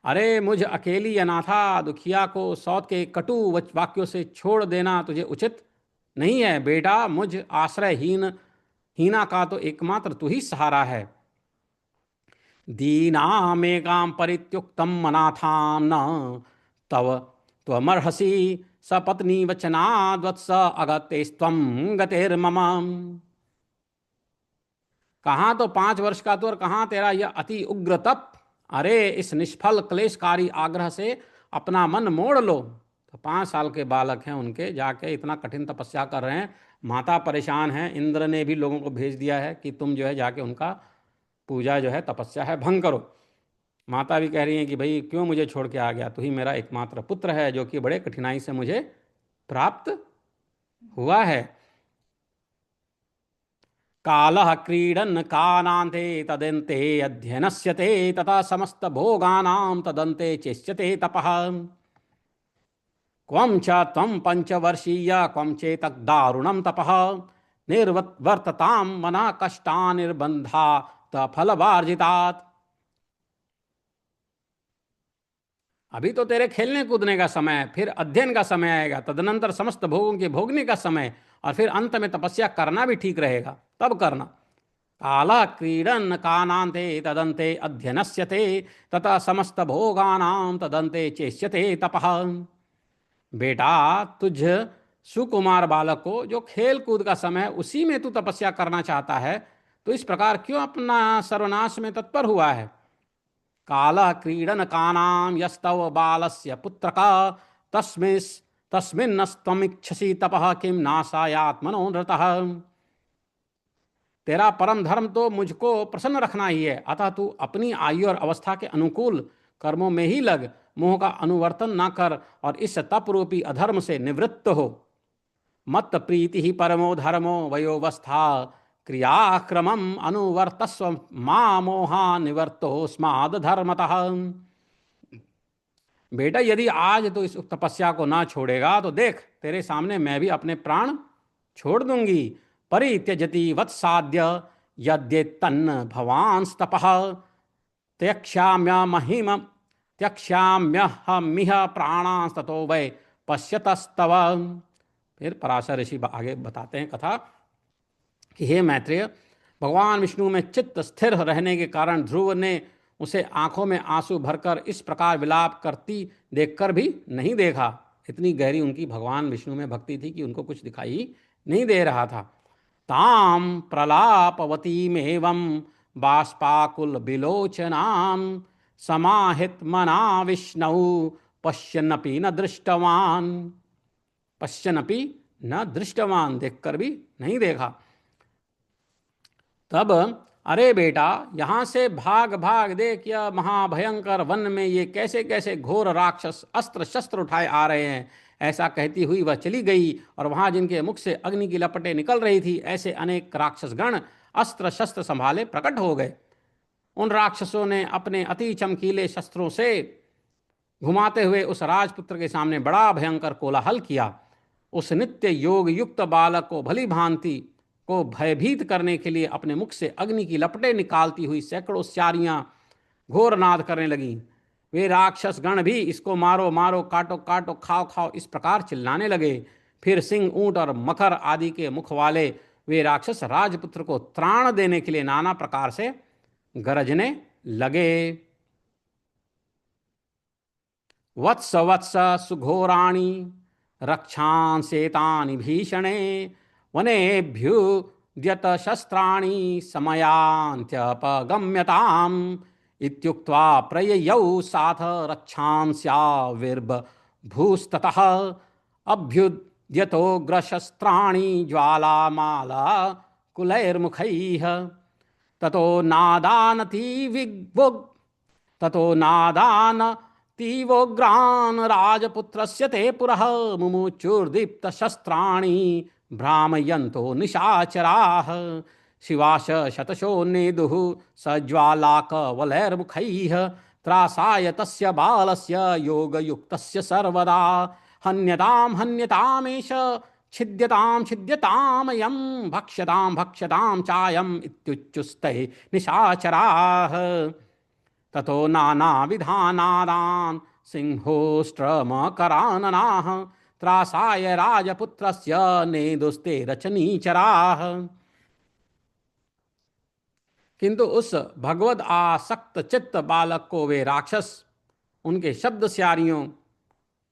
अरे मुझ अकेली अनाथा दुखिया को सौत के कटु वाक्यों से छोड़ देना तुझे उचित नहीं है। बेटा, मुझ आश्रयहीन हीना का तो एकमात्र तू ही सहारा है। दीनामेकां परित्युक्तम अनाथां न तव त्वमर्हसि सपत्नी वचनाद्वत्स अगतेस्त्वं गतेर्मम। कहाँ तो 5 वर्ष का तू और कहाँ तेरा यह अति उग्र तप। अरे इस निष्फल क्लेशकारी आग्रह से अपना मन मोड़ लो। तो 5 साल के बालक हैं, उनके जाके इतना कठिन तपस्या कर रहे हैं, माता परेशान है। इंद्र ने भी लोगों को भेज दिया है कि तुम जो है जाके उनका पूजा जो है तपस्या है भंग करो। माता भी कह रही हैं कि भाई क्यों मुझे छोड़ के आ गया, तू ही मेरा एकमात्र पुत्र है जो कि बड़े कठिनाई से मुझे प्राप्त हुआ है। कालः क्रीडन् कानान्ते तदन्ते अध्ययनस्यते तथा समस्त भोगानां तदन्ते चेष्यते तपः। क्वं च त्वं पंचवर्षीय क्वं चेतक दारुणं तपः निर्वर्ततां मना कष्टा निर्बंधा तफलवार्जितात्। अभी तो तेरे खेलने कूदने का समय है, फिर अध्ययन का समय आएगा, तदनंतर समस्त भोगों के भोगने का समय, और फिर अंत में तपस्या करना भी ठीक रहेगा, तब करना। काला क्रीडन कानान्ते तदन्ते अध्ययनस्यते तथा समस्त भोगानां तदन्ते चेष्यते तपः। बेटा, तुझ सुकुमार बालक को जो खेल कूद का समय उसी में तू तपस्या करना चाहता है, तो इस प्रकार क्यों अपना सर्वनाश में तत्पर हुआ है। काल क्रीडन कानाम यस्तव बालस्य पुत्रक तस्मिन्नस्त्वमिच्छसि तपः किम नाशायात्मनोरतः। तेरा परम धर्म तो मुझको प्रसन्न रखना ही है, अतः तू अपनी आयु और अवस्था के अनुकूल कर्मों में ही लग, मोह का अनुवर्तन ना कर और इस तप रूपी अधर्म से निवृत्त हो। मत प्रीति ही परमो धर्मो वयोवस्था क्रियाक्रमम अनुवर्तस्व मां मोहा निवर्तो स्माद धर्मतः। बेटा, यदि आज तो इस तपस्या को ना छोड़ेगा तो देख तेरे सामने मैं भी अपने प्राण छोड़ दूंगी। परित्यजति वत्साद्य यद्य तन्न भवांस तपः त्यक्ष्याम्य महिम त्यक्ष्याम्यहमिह प्राणांस्ततो वै पश्यतस्तव। फिर पराशर ऋषि आगे बताते हैं कथा कि हे मैत्रेय, भगवान विष्णु में चित्त स्थिर रहने के कारण ध्रुव ने उसे आंखों में आंसू भरकर इस प्रकार विलाप करती देखकर भी नहीं देखा। इतनी गहरी उनकी भगवान विष्णु में भक्ति थी कि उनको कुछ दिखाई नहीं दे रहा था। ताम प्रलापवतीमेवं बाष्पाकुल विलोचनाम समाहित मना विष्णु पश्यन्नपि न दृष्टवान। पश्यन्नपि न दृष्टवान, देखकर भी नहीं देखा। तब अरे बेटा, यहाँ से भाग भाग, देख यह महाभयंकर वन में ये कैसे कैसे घोर राक्षस अस्त्र शस्त्र उठाए आ रहे हैं। ऐसा कहती हुई वह चली गई और वहाँ जिनके मुख से अग्नि की लपटें निकल रही थी, ऐसे अनेक राक्षसगण अस्त्र शस्त्र संभाले प्रकट हो गए। उन राक्षसों ने अपने अति चमकीले शस्त्रों से घुमाते हुए उस राजपुत्र के सामने बड़ा भयंकर कोलाहल किया। उस नित्य योग युक्त बालक को भली भांति को भयभीत करने के लिए अपने मुख से अग्नि की लपटें निकालती हुई सैकड़ों स्यारियां घोरनाद करने लगीं। वे राक्षस गण भी इसको मारो मारो, काटो काटो, खाओ खाओ, इस प्रकार चिल्लाने लगे। फिर सिंह, ऊंट और मकर आदि के मुख वाले वे राक्षस राजपुत्र को त्राण देने के लिए नाना प्रकार से गरजने लगे। वत्स वत्स सुघोराणि रक्षांसेतानि भीषणे वनेभ्युद्यत शस्त्राणि समयान्त्यपगम्यताम् इत्युक्त्वा प्रययौ साथ रक्षांस्याविर्बभूस्ततः अभ्युद्यतोग्रशस्त्राणि ज्वालामाला कुलैर्मुखैः ततो नादानतीविग्वुग् ततो नादानतीवोग्रान् राजपुत्रस्य ते पुरः मुमुचुर्दीप्तशस्त्राणि भ्रामयन्तो निशाचराः शिवाश शतशोन्नेदुः सज्ज्वालाकवलैर्मुखैः त्रासाय तस्य बालस्य योगयुक्तस्य सर्वदा हन्यतां हन्यतामेष छिद्यतां छिद्यतामयं भक्ष्यतां भक्ष्यतां चायम् इत्युच्चुस्ते निशाचराः। ततो नानाविधानादान् सिंहोष्ट्रमकराननाः त्रासाय राजपुत्रस्य नेदुस्ते रचनीचराः। किंतु उस भगवद आसक्त चित्त बालक को वे राक्षस उनके शब्द स्यारियों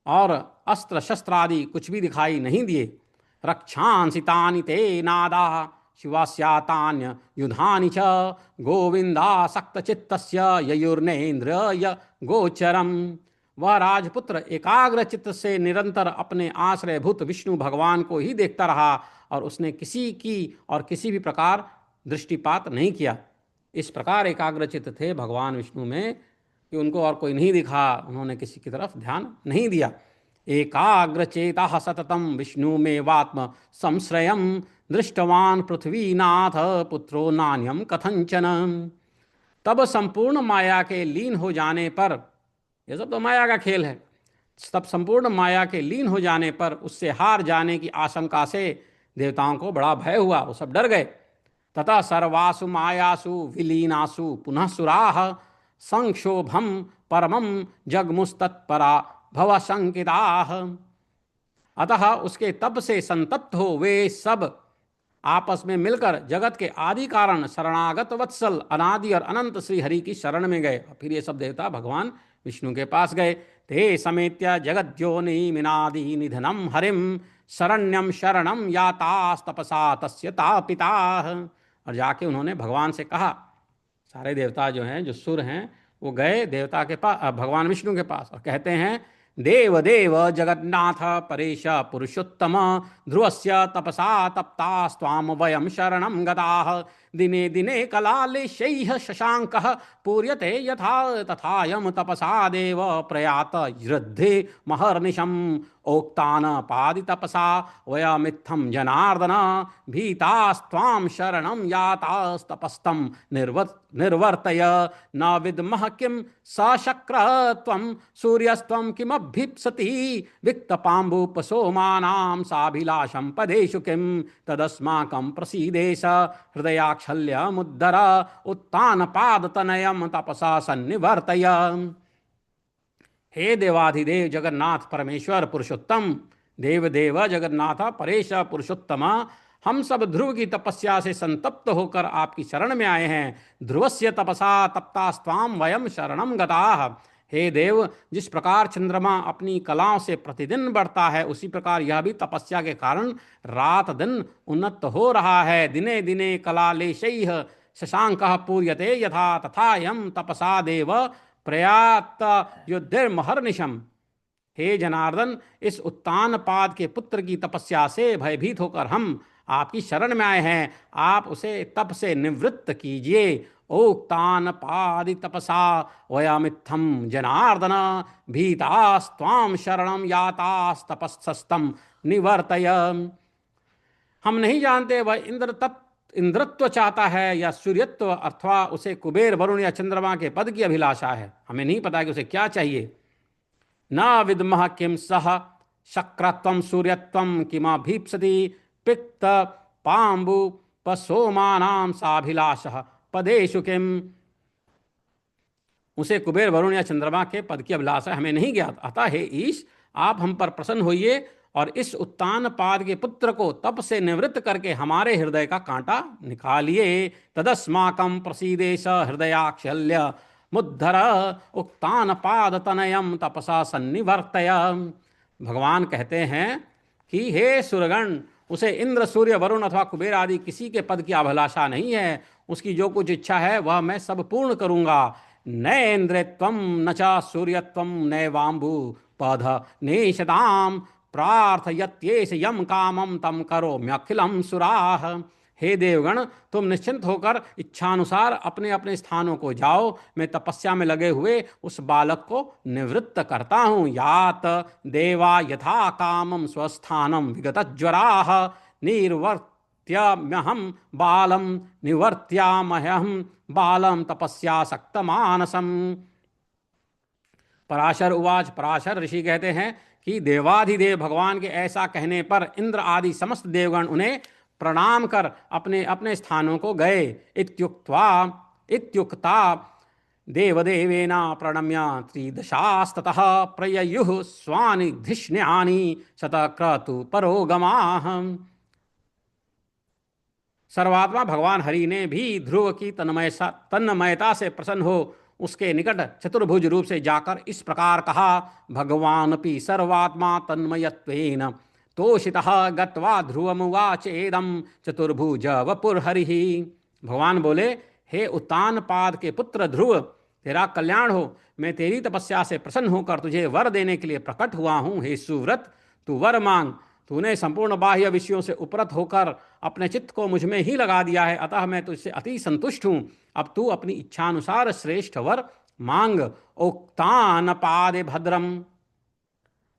और अस्त्र शस्त्र आदि कुछ भी दिखाई नहीं दिए। रक्षांसितानि ते नादा शिवास्यातान्य युधानि च गोविंदासक्तचित्तस्य ययुर्नेन्द्रिय गोचरम। वह राजपुत्र एकाग्र चित्त से निरंतर अपने आश्रयभूत विष्णु भगवान को ही देखता रहा और उसने किसी की और किसी भी प्रकार दृष्टिपात नहीं किया। इस प्रकार एकाग्रचित्त थे भगवान विष्णु में कि उनको और कोई नहीं दिखा, उन्होंने किसी की तरफ ध्यान नहीं दिया। एकाग्रचेता सततम विष्णु में वात्म संश्रयम दृष्टवान पृथ्वीनाथ पुत्रो नान्यम कथंचन। तब संपूर्ण माया के लीन हो जाने पर, यह सब तो माया का खेल है, तब संपूर्ण माया के लीन हो जाने पर उससे हार जाने की आशंका से देवताओं को बड़ा भय हुआ, वो सब डर गए। तथा सर्वासु मायासु विलीनासु पुनः सुराः संक्षोभम परमं जगमुस्तत्परा भवशंकिताः। अतः उसके तप से संतप्त हो वे सब आपस में मिलकर जगत के आदि कारण शरणागत वत्सल अनादि और अनंत श्री हरि की शरण में गए। फिर ये सब देवता भगवान विष्णु के पास गए। ते समेत्य जगद्योनि मिनादि निधनम हरिम शरण्यम शरणम यातास्तपसा तस्य तापिताः। और जाके उन्होंने भगवान से कहा, सारे देवता जो हैं, जो सुर हैं, वो गए देवता के पास, भगवान विष्णु के पास, और कहते हैं देव देव जगन्नाथ परेश पुरुषोत्तम ध्रुवस्य तपसा तप्तास्त्वाम वयम शरणं गताः दिने दिने कलालेशैः शशाङ्कः पूर्यते यथा तथायं तपसा देव प्रयात वृद्धि महर्निशम् ओक्तान पादि तपसा वयमित्थं जनार्दन भीतास्त्वां शरणं यातास्तपस्तं निर्वर्तय न विद्मः किं सशक्र त्वं सूर्यस्त्वं किमभीप्सति विक्तपाम्बुपसोमानां साभिलाषं पदेषु किं तदस्माकं प्रसीदेश हृदयाक्षल्यमुद्धर उत्तानपादतनयं तपसा सन्निवर्तय। हे देवाधिदेव जगन्नाथ परमेश्वर पुरुषोत्तम, देव देव जगन्नाथ परेश पुरुषोत्तम, हम सब ध्रुव की तपस्या से संतप्त होकर आपकी शरण में आए हैं। ध्रुवस्य तपसा तप्तास्त्वाम वयम शरणम गताः। हे देव, जिस प्रकार चंद्रमा अपनी कलाओं से प्रतिदिन बढ़ता है, उसी प्रकार यह भी तपस्या के कारण रात दिन उन्नत हो रहा है। दिने दिने कलालेशैः शशांकः पूर्यते यथा तथा यम तपसा देव प्रयात युद्धिर्महर्निशम। हे जनार्दन, इस उत्तान पाद के पुत्र की तपस्या से भयभीत होकर हम आपकी शरण में आए हैं। आप उसे तप से निवृत्त कीजिए। ओक्तान पादि तपसा वयमित्थम जनार्दन, भीतास्त्वाम शरणम यातास्तपस्तम निवर्तय। हम नहीं जानते वह इंद्रत्व चाहता है या सूर्यत्व, अथवा उसे कुबेर वरुण या चंद्रमा के पद की अभिलाषा है। हमें नहीं पता कि उसे क्या चाहिए। न विद्मः किं सह शक्रत्वं सूर्यत्वं किमभीप्सति पित्त पाम्बु पसोमानां साभिलाषः पदेषु किम। उसे कुबेर वरुण या चंद्रमा के पद की अभिलाषा हमें नहीं ज्ञात। अतः हे ईश, आप हम पर प्रसन्न होइए और इस उत्तान पाद के पुत्र को तप से निवृत्त करके हमारे हृदय का कांटा निकालिए। तदस्माकं प्रसीदेश हृदयाक्षल्य मुद्धर उत्तान पाद तनयम तपसा सन्निवर्तय। भगवान कहते हैं कि हे सुरगण, उसे इंद्र सूर्य वरुण अथवा कुबेर आदि किसी के पद की अभिलाषा नहीं है। उसकी जो कुछ इच्छा है वह मैं सब पूर्ण करूंगा। न इंद्रियत्वम न च सूर्यत्वम नैवाम्बु पद नेशताम प्रार्थयत्येष यम कामम तम करोम्यखिलम सुराह। हे देवगण, तुम निश्चिंत होकर इच्छानुसार अपने अपने स्थानों को जाओ। मैं तपस्या में लगे हुए उस बालक को निवृत्त करता हूँ। यात देवा यथा कामम स्वस्थानम विगत ज्वराः निर्वर्त्याम्यहम बालम निवर्त्यामहम बालम तपस्यासक्त मानसम। पराशर उवाच। पराशर ऋषि कहते हैं कि देवाधिदेव भगवान के ऐसा कहने पर इंद्र आदि समस्त देवगण उन्हें प्रणाम कर अपने अपने स्थानों को गए। इत्युक्त्वा इत्युक्ता देवदेवेन प्रणम्य त्रिदशास्ततः प्रययुः स्वानि धिष्ण्यानि शतक्रतु परोगमाः। सर्वात्मा भगवान हरि ने भी ध्रुव की तन्मयता से प्रसन्न हो उसके निकट चतुर्भुज रूप से जाकर इस प्रकार कहा। भगवान पि सर्वात्मा तन्मयत्वेन तोषितः गत्वा ध्रुवमुवाचेदं चतुर्भुज वपुर्हरिः। भगवान बोले, हे उत्तान पाद के पुत्र ध्रुव, तेरा कल्याण हो। मैं तेरी तपस्या से प्रसन्न होकर तुझे वर देने के लिए प्रकट हुआ हूँ। हे सुव्रत, तू वर मांग। तूने संपूर्ण बाह्य विषयों से उपरत होकर अपने चित्त को मुझ में ही लगा दिया है, अतः मैं तुझसे अति संतुष्ट हूँ। अब तू अपनी इच्छानुसार श्रेष्ठ वर मांग। उक्तान पादे भद्रम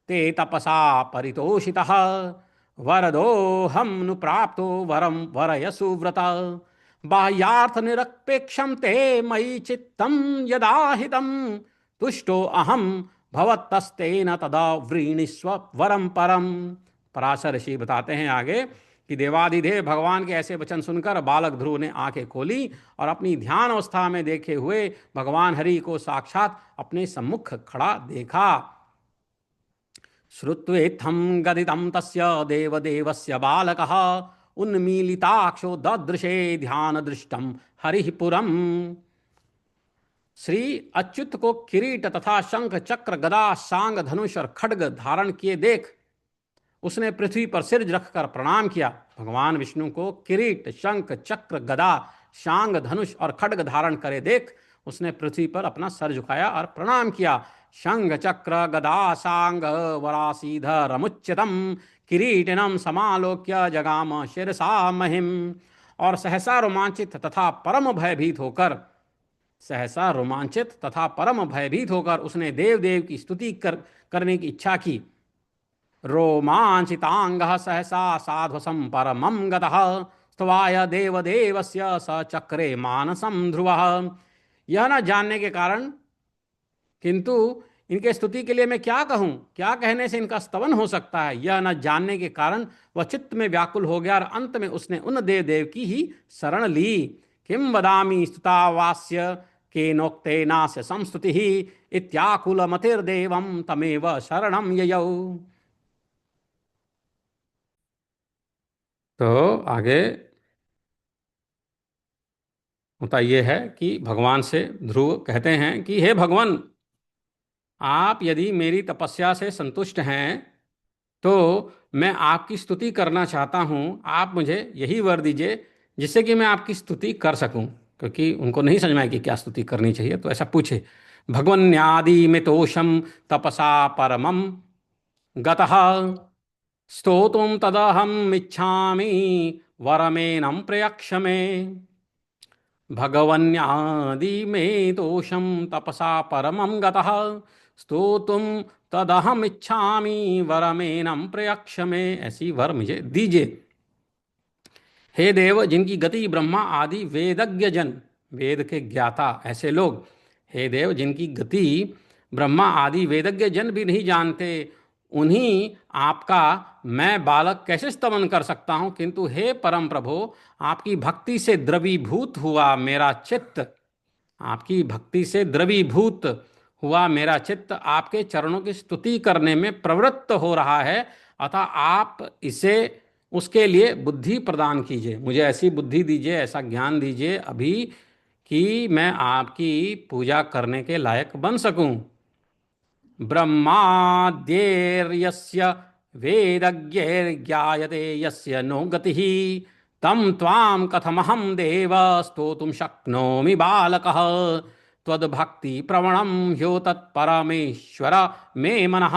ते तपसा परितोषितः वरदो हम नु प्राप्तो वरम वरय सुव्रत। बाह्यार्थ निरपेक्षम ते मयि चित्तम यदाहितम तुष्टो अहम भवतस्तेन तदा व्रीणीस्व वरम परम। पराशर ऋषि बताते हैं आगे कि देवादिदेव भगवान के ऐसे वचन सुनकर बालक ध्रुव ने आंखें खोली और अपनी ध्यान अवस्था में देखे हुए भगवान हरि को साक्षात अपने सम्मुख खड़ा देखा। श्रुत्वेत्थं गदितं तस्य देवदेवस्य बालकः उन्मीलिताक्षो ददृशे ध्यानदृष्टं हरिः पुरम्। श्री अच्युत को किरीट तथा शंख चक्र गदा शांग धनुष और खड्ग धारण किए देख उसने पृथ्वी पर सिर रखकर प्रणाम किया। भगवान विष्णु को किरीट शंख चक्र गदा शांग धनुष और खड्ग धारण करे देख उसने पृथ्वी पर अपना सर झुकाया और प्रणाम किया। शंख चक्र गदा शांग वरासीधरमुच्यतम किरीटिनम समालोक्य जगाम शिरसा महिम। और सहसा रोमांचित तथा परम भयभीत होकर उसने देव देव की स्तुति करने की इच्छा की। रोमांचितांगः सहसा साध्वसं परमं गतः स्तवाय देवदेवस्य स चक्रे मानसं ध्रुवः। यह न जानने के कारण, किंतु इनके स्तुति के लिए मैं क्या कहूँ, क्या कहने से इनका स्तवन हो सकता है, यह न जानने के कारण वह चित्त में व्याकुल हो गया और अंत में उसने उन देव देव की ही शरण ली। किम वदामि स्तुतावास्य केनोक्तेनास्य संस्तुतिः इत्याकुलमतिर्देवं तमेव शरणं ययौ। तो आगे होता यह है कि भगवान से ध्रुव कहते हैं कि हे भगवान, आप यदि मेरी तपस्या से संतुष्ट हैं तो मैं आपकी स्तुति करना चाहता हूँ। आप मुझे यही वर दीजिए जिससे कि मैं आपकी स्तुति कर सकूं। क्योंकि उनको नहीं समझ में आए कि क्या स्तुति करनी चाहिए, तो ऐसा पूछे। भगवन्यादि मितोषम तपसा परमम गतः स्तोतुम तदहम इच्छामि वरमेनं प्रयक्ष मे। भगवन्यादि मे दोषम तपसा परमं गतः स्तोतुम तदहम इच्छामि वरमेनं प्रयक्ष मे। ऐसी वर मुझे दीजिए। हे देव, जिनकी गति ब्रह्मा आदि वेदज्ञ जन, वेद के ज्ञाता ऐसे लोग, हे देव जिनकी गति ब्रह्मा आदि वेदज्ञ जन भी नहीं जानते, उन्हीं आपका मैं बालक कैसे स्तमन कर सकता हूं। किंतु हे परम प्रभो, आपकी भक्ति से द्रवीभूत हुआ मेरा चित्त, आपकी भक्ति से द्रवीभूत हुआ मेरा चित्त आपके चरणों की स्तुति करने में प्रवृत्त हो रहा है। अतः आप इसे, उसके लिए बुद्धि प्रदान कीजिए, मुझे ऐसी बुद्धि दीजिए, ऐसा ज्ञान दीजिए अभी कि मैं आपकी पूजा करने के लायक बन सकूं। ब्रह्माद्यैर्यस्य वेदज्ञैर्ज्ञायते यस्य नो गतिः तं त्वां कथमहं देव स्तोतुं शक्नोमि बालकः। त्वद्भक्ति प्रवणं ह्यो तत्परमेश्वर मे मनः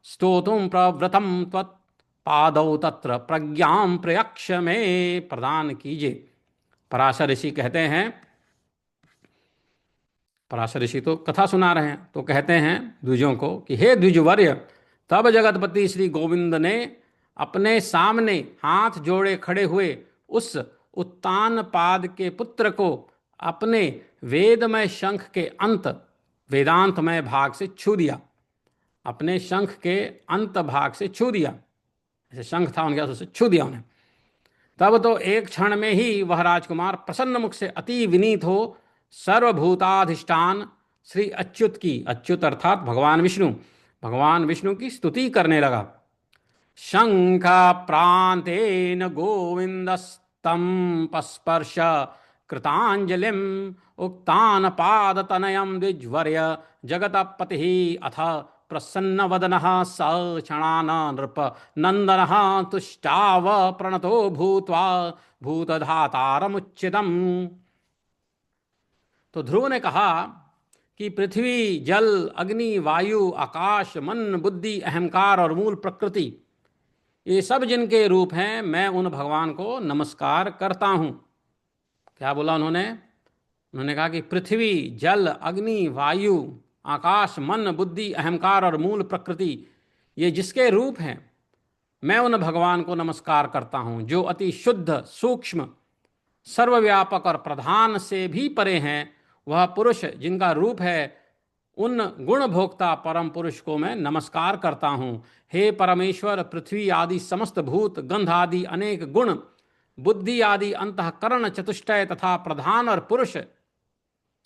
स्तोतुं प्रवृतं त्वत्पादौ तत्र प्रज्ञां प्रयक्ष मे। प्रदान कीजिए। पराशर ऋषि कहते हैं, पराशर ऋषि तो कथा सुना रहे हैं, तो कहते हैं द्विजों को कि हे द्विजवर्य, तब जगतपति श्री गोविंद ने अपने सामने हाथ जोड़े खड़े हुए उस उत्तान पाद के पुत्र को अपने वेदमय शंख के अंत वेदांतमय भाग से छू दिया। अपने शंख के अंत भाग से छू दिया, ऐसे शंख था उनके पास, उसे छू दिया उन्हें। तब तो एक क्षण में ही वह राजकुमार प्रसन्न मुख से अति विनीत हो सर्वभूताधिष्ठान श्री अच्युत की, अच्युत अर्थात भगवान विष्णु, भगवान विष्णु की स्तुति करने लगा। शंख प्रांतेन गोविंदस्तं पस्पर्श कृतांजलिम उक्तान पादतनयम द्विजवर्य जगतपतिः अथ प्रसन्नवदनः स क्षणान नृप नंदनः तुष्टाव प्रणतो भूत्वा भूतधातारमुच्चितम्। तो ध्रुव ने कहा कि पृथ्वी, जल, अग्नि, वायु, आकाश, मन, बुद्धि, अहंकार और मूल प्रकृति, ये सब जिनके रूप हैं, मैं उन भगवान को नमस्कार करता हूं। क्या बोला उन्होंने? उन्होंने कहा कि पृथ्वी, जल, अग्नि, वायु, आकाश, मन, बुद्धि, अहंकार और मूल प्रकृति, ये जिसके रूप हैं, मैं उन भगवान को नमस्कार करता हूं जो अति शुद्ध, सूक्ष्म, सर्वव्यापक और प्रधान से भी परे हैं। वह पुरुष जिनका रूप है, उन गुण भोक्ता परम पुरुष को मैं नमस्कार करता हूं। हे परमेश्वर, पृथ्वी आदि समस्त भूत, गंध आदि अनेक गुण, बुद्धि आदि अंतःकरण चतुष्टय तथा प्रधान और पुरुष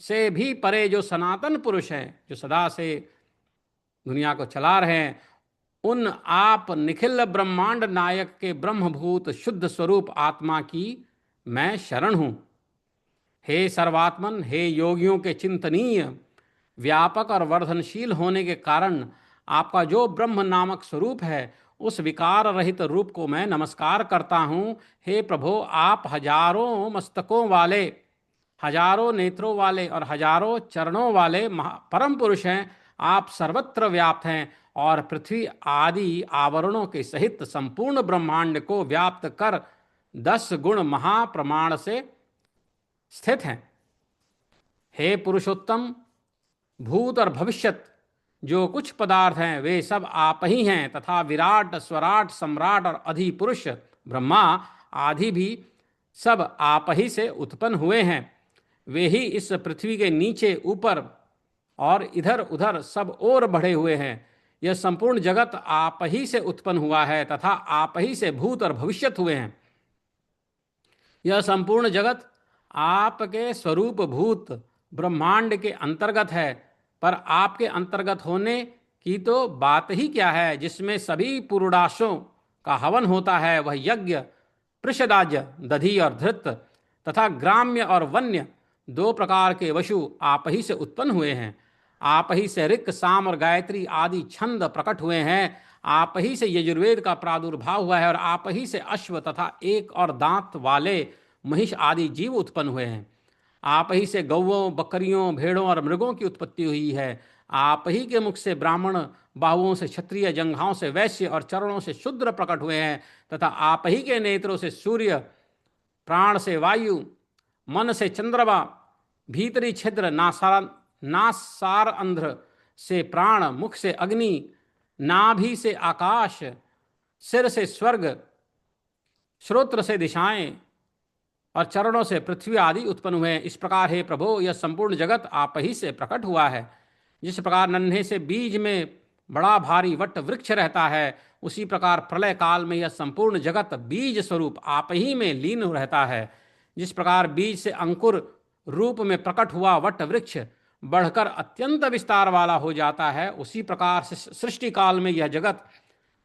से भी परे जो सनातन पुरुष हैं, जो सदा से दुनिया को चला रहे हैं, उन आप निखिल ब्रह्मांड नायक के ब्रह्मभूत शुद्ध स्वरूप आत्मा की मैं शरण हूं। हे सर्वात्मन, हे योगियों के चिंतनीय, व्यापक और वर्धनशील होने के कारण आपका जो ब्रह्म नामक स्वरूप है, उस विकार रहित रूप को मैं नमस्कार करता हूं। हे प्रभो, आप हजारों मस्तकों वाले, हजारों नेत्रों वाले और हजारों चरणों वाले परम पुरुष हैं। आप सर्वत्र व्याप्त हैं और पृथ्वी आदि आवरणों के सहित संपूर्ण ब्रह्मांड को व्याप्त कर 10 गुण महाप्रमाण से स्थित हैं। हे पुरुषोत्तम, भूत और भविष्यत जो कुछ पदार्थ हैं वे सब आप ही हैं, तथा विराट, स्वराट, सम्राट और अधिपुरुष ब्रह्मा आदि भी सब आप ही से उत्पन्न हुए हैं। वे ही इस पृथ्वी के नीचे, ऊपर और इधर उधर सब ओर बढ़े हुए हैं। यह संपूर्ण जगत आप ही से उत्पन्न हुआ है तथा आप ही से भूत और भविष्यत हुए हैं। यह संपूर्ण जगत आपके स्वरूप भूत ब्रह्मांड के अंतर्गत है, पर आपके अंतर्गत होने की तो बात ही क्या है। जिसमें सभी पुरुषार्थों का हवन होता है, वह यज्ञ, पृषदाज, दधि और धृत तथा ग्राम्य और वन्य 2 प्रकार के वशु आप ही से उत्पन्न हुए हैं। आप ही से ऋक्, साम और गायत्री आदि छंद प्रकट हुए हैं। आप ही से यजुर्वेद का प्रादुर्भाव हुआ है और आप ही से अश्व तथा एक और दांत वाले महिष आदि जीव उत्पन्न हुए हैं। आप ही से गौओं, बकरियों, भेड़ों और मृगों की उत्पत्ति हुई है। आप ही के मुख से ब्राह्मण, बाहुओं से क्षत्रिय, जंघाओं से वैश्य और चरणों से शूद्र प्रकट हुए हैं तथा आप ही के नेत्रों से सूर्य, प्राण से वायु, मन से चंद्रमा, भीतरी छिद्र नासार अंध्र से प्राण, मुख से अग्नि, नाभि से आकाश, सिर से स्वर्ग, श्रोत्र से दिशाएं और चरणों से पृथ्वी आदि उत्पन्न हुए हैं। इस प्रकार हे प्रभो, यह संपूर्ण जगत आप ही से प्रकट हुआ है। जिस प्रकार नन्हे से बीज में बड़ा भारी वट वृक्ष रहता है, उसी प्रकार प्रलय काल में यह संपूर्ण जगत बीज स्वरूप आप ही में लीन रहता है। जिस प्रकार बीज से अंकुर रूप में प्रकट हुआ वट वृक्ष बढ़कर अत्यंत विस्तार वाला हो जाता है, उसी प्रकार से सृष्टि काल में यह जगत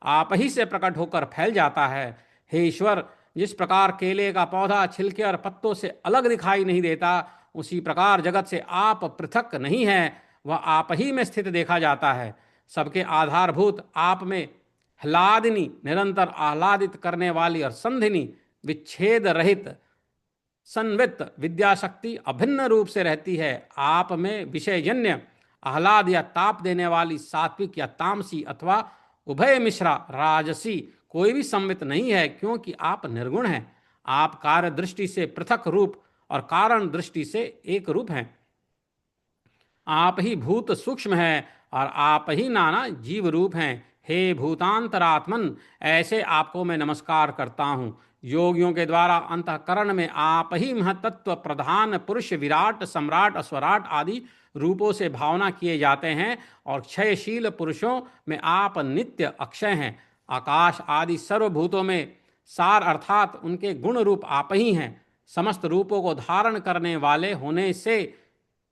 आप ही से प्रकट होकर फैल जाता है। हे ईश्वर, जिस प्रकार केले का पौधा छिलके और पत्तों से अलग दिखाई नहीं देता, उसी प्रकार जगत से आप पृथक नहीं है, वह आप ही में स्थित देखा जाता है। सबके आधारभूत आप में ह्लादिनी, निरंतर आह्लादित करने वाली और संधिनी, विच्छेद रहित संवित विद्या शक्ति अभिन्न रूप से रहती है। आप में विषयजन्य आह्लाद या ताप देने वाली सात्विक या तामसी अथवा उभय मिश्रा राजसी कोई भी संवित नहीं है, क्योंकि आप निर्गुण हैं। आप कार्य दृष्टि से पृथक रूप और कारण दृष्टि से एक रूप हैं। आप ही भूत सूक्ष्म है और आप ही नाना जीव रूप हैं। हे भूतांतरात्मन, ऐसे आपको मैं नमस्कार करता हूँ। योगियों के द्वारा अंतःकरण में आप ही महतत्व प्रधान पुरुष, विराट, सम्राट, स्वराट आदि रूपों से भावना किए जाते हैं और क्षयशील पुरुषों में आप नित्य अक्षय हैं। आकाश आदि सर्वभूतों में सार अर्थात उनके गुण रूप आप ही हैं। समस्त रूपों को धारण करने वाले होने से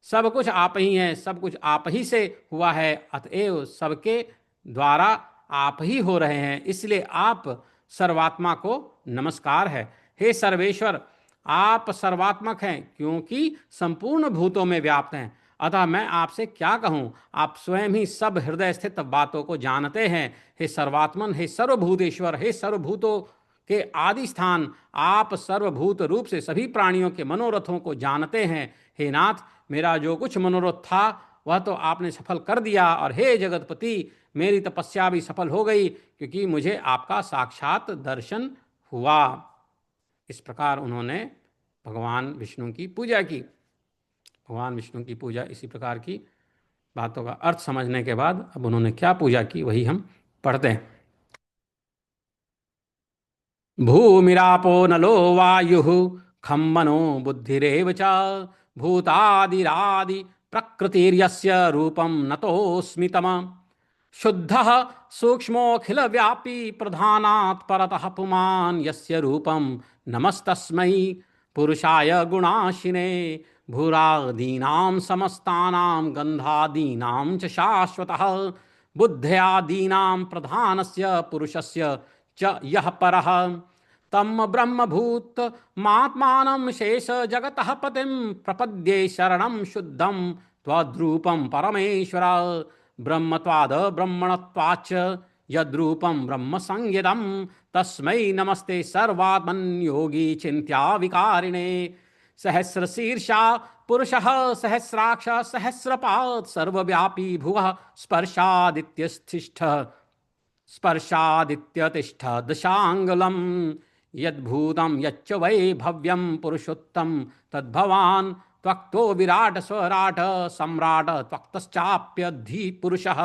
सब कुछ आप ही हैं, सब कुछ आप ही से हुआ है, अतएव सबके द्वारा आप ही हो रहे हैं, इसलिए आप सर्वात्मा को नमस्कार है। हे सर्वेश्वर, आप सर्वात्मक हैं क्योंकि संपूर्ण भूतों में व्याप्त हैं। अतः मैं आपसे क्या कहूँ, आप स्वयं ही सब हृदय स्थित बातों को जानते हैं। हे सर्वात्मन, हे सर्वभूतेश्वर, हे सर्वभूतों के आदि स्थान, आप सर्वभूत रूप से सभी प्राणियों के मनोरथों को जानते हैं। हे नाथ, मेरा जो कुछ मनोरथ था वह तो आपने सफल कर दिया, और हे जगतपति, मेरी तपस्या भी सफल हो गई क्योंकि मुझे आपका साक्षात दर्शन हुआ। इस प्रकार उन्होंने भगवान विष्णु की पूजा की। भगवान विष्णु की पूजा इसी प्रकार की बातों का अर्थ समझने के बाद अब उन्होंने क्या पूजा की वही हम पढ़ते हैं। भूमिरापो नलो वायुः खं मनो बुद्धिरेव च भूतादिरादि प्रकृतिर्यस्य रूपं नतोऽस्मि तम शुद्धः सूक्ष्मोऽखिल व्यापी प्रधानात् परतः पुमान् यस्य रूपं नमस्तस्मै पुरुषाय गुणाशिने भूरादीनां समस्तानां गन्धादीनां च शाश्वतः बुद्ध्यादीनां प्रधानस्य पुरुषस्य च यः परः तम ब्रह्मभूत मात्मानं शेष जगतः पतिं प्रपद्ये शरणं शुद्धं त्वद्रूपं परमेश्वर ब्रह्मत्वाद ब्रह्मणत्वाच्च यद्रूपं ब्रह्म संयदं तस्मै नमस्ते सर्वात्मन् योगी चिन्त्या विकारिणे सहस्रशीर्षा पुरुषः सहस्राक्ष सहस्रपात् सर्वव्यापी भुवः स्पर्शादित्यस्तिष्ठः स्पर्शादित्यतिष्ठ दशांगुलं यद्भूतं यच्च वै भव्यं पुरुषोत्तम तद्भवान् त्वक्तो विराट स्वराट सम्राट त्वक्तश्चाप्यधि पुरुषः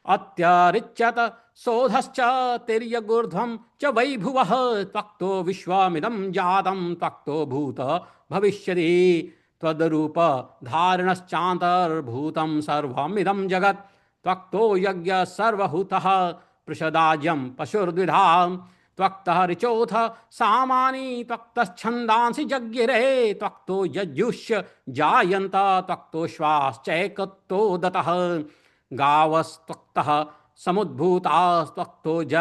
अत्यरिच्यत सोधश्च तिर्यगूर्ध्वं च वै भुवः त्वक्तो विश्वमिदं जातं त्वक्तो भूत भविष्यति त्वद्रूप धारणश्चान्तर्भूतं सर्वमिदं जगत् त्वक्तो यज्ञ सर्वहूतः पृषदाज्यं पशुर्द्विधा त्वक्तः ऋचोऽथ सामानि त्वक्तश्छन्दांसि जज्ञिरे त्वक्तो यजुष्य जायन्त त्वक्तोऽश्वाश्चैकत्तो दतः गावस्त्वक्तः समुद्भूतास्त्वक्तो ज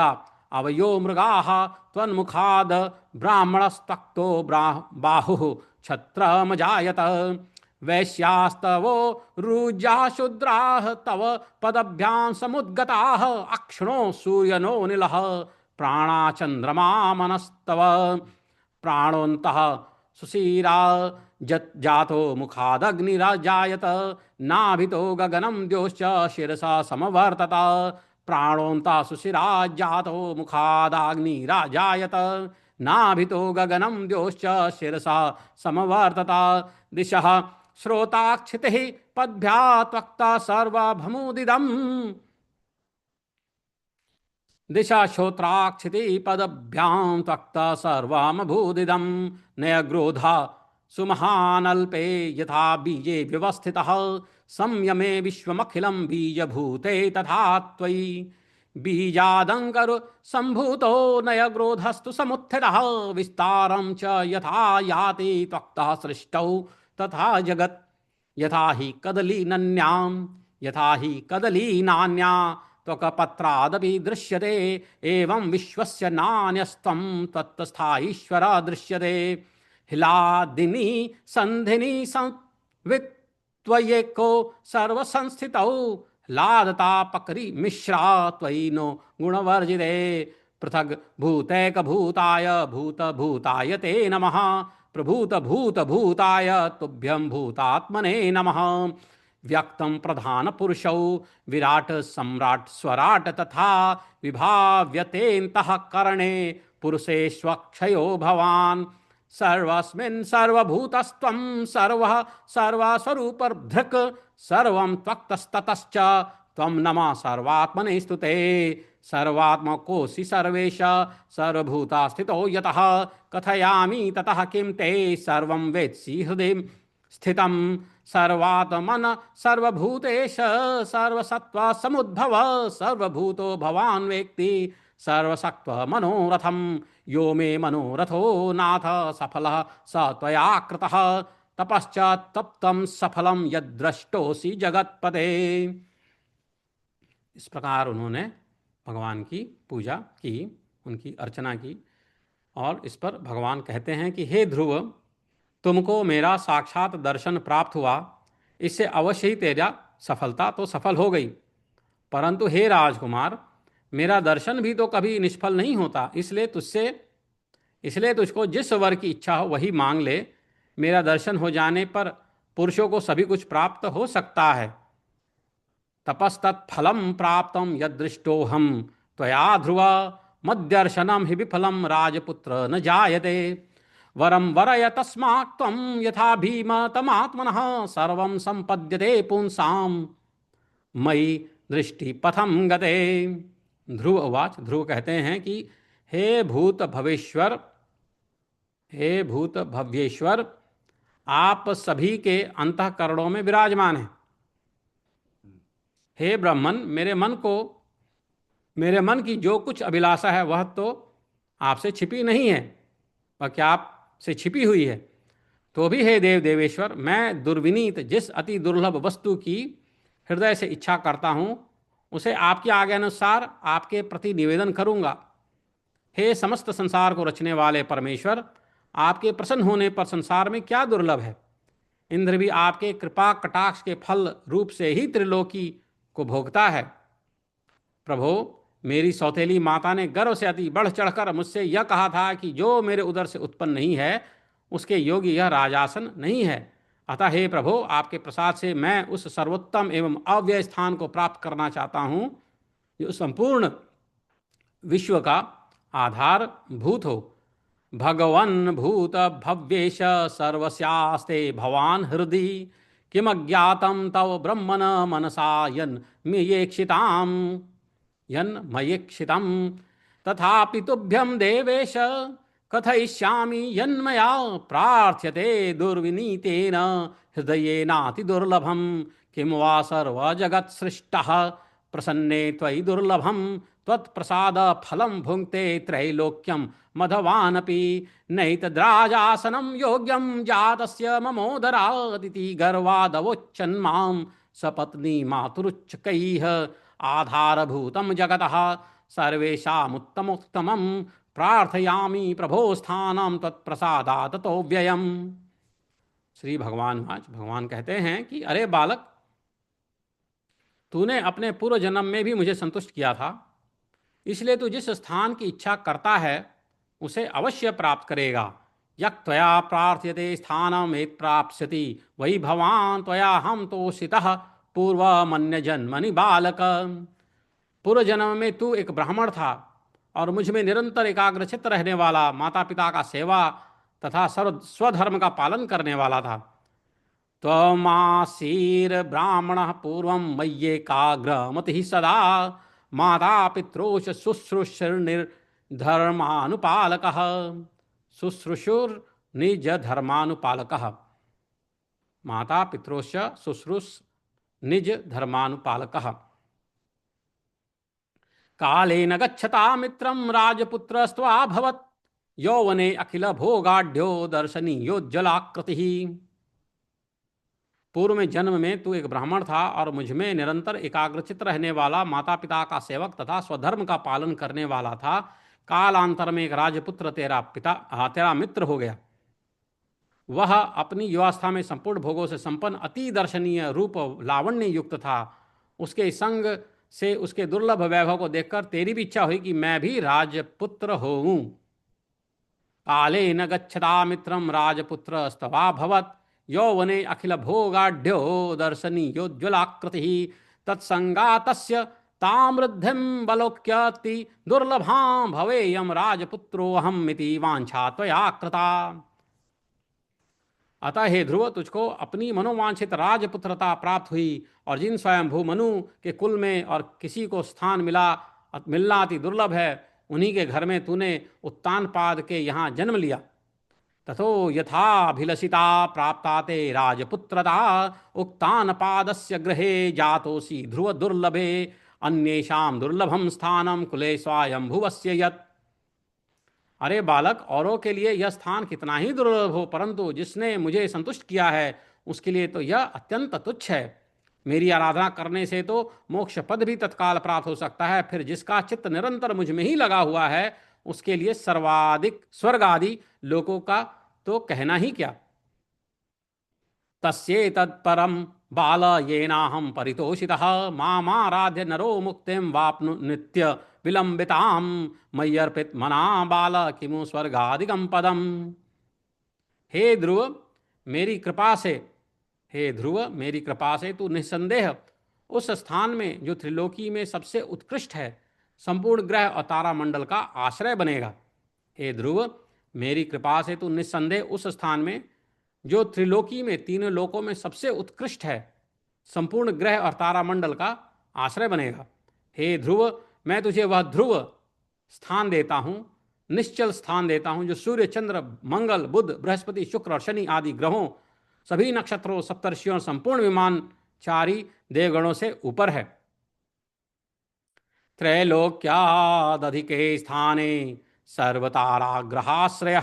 अवयो मृगाः त्वन्मुखाद् ब्राह्मणस्त्वक्तो बाहुः क्षत्रमजायत वैश्यास्तवो रुजा शूद्राः तव पदभ्यां समुद्गताः अक्षणो सूर्यनो निलः प्राणा चंद्रमा मनस्तव प्राणोन्तः सुशीरा जातो मुखादग्निराजायत नाभितो गगनं द्योश्च शिरसा समवर्तत प्राणोन्ता सुशिरा जातो मुखादाग्निराजायत नाभितो गगनं द्योश्च शिरसा समवर्तत दिशः श्रोताक्षितिः पद्भ्या त्वक्ता सर्वभमुदिदम् दिशा श्रोत्राक्षिति पदभ्यां त्वक्ता सर्वमभूदिदं नयग्रोधा सुमहानल्पे यथा बीजे व्यवस्थितः संयमे विश्वमखिलं बीजभूते तथा त्वयि बीजादङ्करु सम्भूतो नयग्रोधस्तु समुत्थितः विस्तारं च यथा याति त्वक्तः सृष्टौ तथा जगत् यथा हि कदलीनन्यां यथा हि कदलीनान्या त्वकपत्रादपि दृश्यते एवं विश्वस्य नान्यस्त्वं तत्स्थाईश्वर दृश्यते हिलादिनी संधिनी संवित्त्वयेको सर्वसंस्थितौ ह्लादतापकरी मिश्रा त्वयि नो गुणवर्जिते पृथग् भूतैकभूताय भूतभूताय ते नमः प्रभूतभूतभूताय तुभ्यं भूतात्मने नमः व्यक्तं प्रधान पुरुषौ विराट सम्राट स्वराट तथा विभाव्यतेऽन्तः करणे पुरुषेष्वक्षयो भवान् सर्वस्मिन् सर्वभूतस्त्वं सर्वः सर्वस्वरूपधृक् सर्वं त्वक्तस्ततश्च त्वं नमः सर्वात्मने स्तुते सर्वात्मकोऽसि सर्वेश सर्वभूतास्थितो यतः कथयामि ततः किं ते सर्वं वेत्सि हृदि स्थितं सर्वात्मन सर्वभूतेश सर्वसत्त्व समुद्भव सर्वभूतो भवान् वेत्ति सर्वसत्त्व मनोरथं यो मे मनोरथो नाथ सफलः स त्वया कृतः तपश्च तप्तं सफलं यद्द्रष्टोऽसि जगत्पते। इस प्रकार उन्होंने भगवान की पूजा की, उनकी अर्चना की और इस पर भगवान कहते हैं कि हे ध्रुव, तुमको मेरा साक्षात दर्शन प्राप्त हुआ, इससे अवश्य ही तेरा सफलता तो सफल हो गई, परंतु हे राजकुमार, मेरा दर्शन भी तो कभी निष्फल नहीं होता, इसलिए तुझको जिस वर की इच्छा हो वही मांग ले। मेरा दर्शन हो जाने पर पुरुषों को सभी कुछ प्राप्त हो सकता है। तपस्तत्फलं प्राप्तं यदृष्टोऽहं त्वया ध्रुव मद्दर्शनं हि विफलं राजपुत्र न जायते वरं वरय तस्मात् त्वं यथा भीमतमात्मनः सर्वं सम्पद्यते पुंसां मयि दृष्टिपथं गते। ध्रुव उवाच, ध्रुव कहते हैं कि हे भूत भव्येश्वर, आप सभी के अंतःकरणों में विराजमान हैं। हे ब्राह्मण, मेरे मन की जो कुछ अभिलाषा है वह तो आपसे छिपी नहीं है, वह क्या आपसे छिपी हुई है। तो भी हे देव देवेश्वर, मैं दुर्विनीत जिस अति दुर्लभ वस्तु की हृदय से इच्छा करता हूँ उसे आपकी आज्ञानुसार आपके प्रति निवेदन करूँगा। हे समस्त संसार को रचने वाले परमेश्वर, आपके प्रसन्न होने पर संसार में क्या दुर्लभ है। इंद्र भी आपके कृपा कटाक्ष के फल रूप से ही त्रिलोकी को भोगता है। प्रभो, मेरी सौतेली माता ने गर्व से अति बढ़ चढ़कर मुझसे यह कहा था कि जो मेरे उदर से उत्पन्न नहीं है उसके योगी यह राजासन नहीं है। अतः हे प्रभो, आपके प्रसाद से मैं उस सर्वोत्तम एवं अव्यय स्थान को प्राप्त करना चाहता हूँ जो संपूर्ण विश्व का आधार भूत हो। भगवन् भूत भव्येश सर्वस्यास्ते भवान् हृदि किमज्ञातं तव ब्रह्मण मनसा यन्मयेक्षितं तथापि तुभ्यं देवेश कथयिष्यामि यन्मया प्रार्थ्यते दुर्विनीतेन हृदयेनाति दुर्लभं किं वा सर्वजगत्सृष्टः प्रसन्ने त्वयि दुर्लभं त्वत्प्रसाद फलं भुङ्क्ते त्रैलोक्यं मधवानपि नैतद्राजासनं योग्यं जातस्य ममोदरादिति गर्वादवोच्चन्मां सपत्नी मातुरुच्चकैः आधारभूतं जगतः सर्वेषामुत्तमोत्तमं प्रार्थयामि प्रभो स्थानं तत्प्रसादात् ततो व्ययम्। श्री भगवान वाच, भगवान कहते हैं कि अरे बालक, तूने अपने पूर्व जन्म में भी मुझे संतुष्ट किया था, इसलिए तू जिस स्थान की इच्छा करता है उसे अवश्य प्राप्त करेगा। यक त्वया प्रार्थ्यते स्थानम एत प्राप्स्यति, वही भवान त्वया हम तोषितः पूर्व मन्य जन्मनि बालक। पूर्व जन्म में तू एक ब्राह्मण था और मुझ में निरंतर एकाग्रचित्त रहने वाला, माता पिता का सेवा तथा सर्व स्वधर्म का पालन करने वाला था। त्वमासीर ब्राह्मण पूर्व मय्येकाग्रमति सदा, माता पित्रोच शुश्रूषुर्निर्धर्मानुपालक। शुश्रूषुर निज धर्मानुपालक, माता पित्रोच शुश्रूष निज धर्मानुपालक। कालेन गच्छता मित्रं राजपुत्रस्त्वाभवत्, यौवने अखिल भोगाढ्यो दर्शनीयोज्ज्वलाकृतिः। पूर्व में जन्म में तू एक ब्राह्मण था और मुझ में निरंतर एकाग्रचित्त रहने वाला, माता पिता का सेवक तथा स्वधर्म का पालन करने वाला था। कालांतर में एक राजपुत्र तेरा मित्र हो गया। वह अपनी युवावस्था में संपूर्ण भोगों से संपन्न, अति दर्शनीय रूप लावण्य युक्त था। उसके संग से उसके दुर्लभ वैभव को देखकर तेरी भी इच्छा हुई कि मैं भी राजपुत्र होऊं। काले न गच्छता मित्रम राजपुत्र स्तवाभवत्, यौवने अखिल भोगाढ्यो दर्शनीयोज्ज्वलाकृति। तत्संगातस्य तामृद्धिं बलोक्यति दुर्लभां, भवेयं राजपुत्रोऽहमिति वांछा त्वया कृता। अतः हे ध्रुव, तुझको अपनी मनोवांछित राजपुत्रता प्राप्त हुई, और जिन स्वयंभू मनु के कुल में और किसी को स्थान मिलना अति दुर्लभ है, उन्हीं के घर में तूने उत्तानपाद के यहाँ जन्म लिया। तथो यथाभिलषिता प्राप्ता ते राजपुत्रता, उक्तानपादस्य गृहे जातोसि ध्रुव दुर्लभे, अन्येषां दुर्लभम स्थानम कुले स्वयंभुवस्य यत्। अरे बालक, औरों के लिए यह स्थान कितना ही दुर्लभ हो, परंतु जिसने मुझे संतुष्ट किया है उसके लिए तो यह अत्यंत तुच्छ है। मेरी आराधना करने से तो मोक्ष पद भी तत्काल प्राप्त हो सकता है, फिर जिसका चित्त निरंतर मुझ में ही लगा हुआ है उसके लिए सर्वाधिक स्वर्ग आदि लोकों का तो कहना ही क्या। तस्येतत्परं बाल येनाहं परितोषितः, मामाराध्य नरो मुक्तिं वाप्नु नित्य विलंबितां, मय्यर्पित मना बाल किमु स्वर्गादिकं पदम्। हे ध्रुव मेरी कृपा से हे ध्रुव मेरी कृपा से तू निस्संदेह उस स्थान में जो त्रिलोकी में सबसे उत्कृष्ट है, संपूर्ण ग्रह और तारामंडल का आश्रय बनेगा। हे ध्रुव मेरी कृपा से तू निस्संदेह उस स्थान में जो त्रिलोकी में, तीनों लोकों में सबसे उत्कृष्ट है, संपूर्ण ग्रह और तारामंडल का आश्रय बनेगा। हे ध्रुव, मैं तुझे वह ध्रुव स्थान देता हूँ, निश्चल स्थान देता हूँ, जो सूर्य, चंद्र, मंगल, बुध, बृहस्पति, शुक्र और शनि आदि ग्रहों, सभी नक्षत्रों, सप्तर्षियों और संपूर्ण विमानचारी देवगणों से ऊपर है। त्रैलोक्यादधिके स्थाने सर्वताराग्रहाश्रय,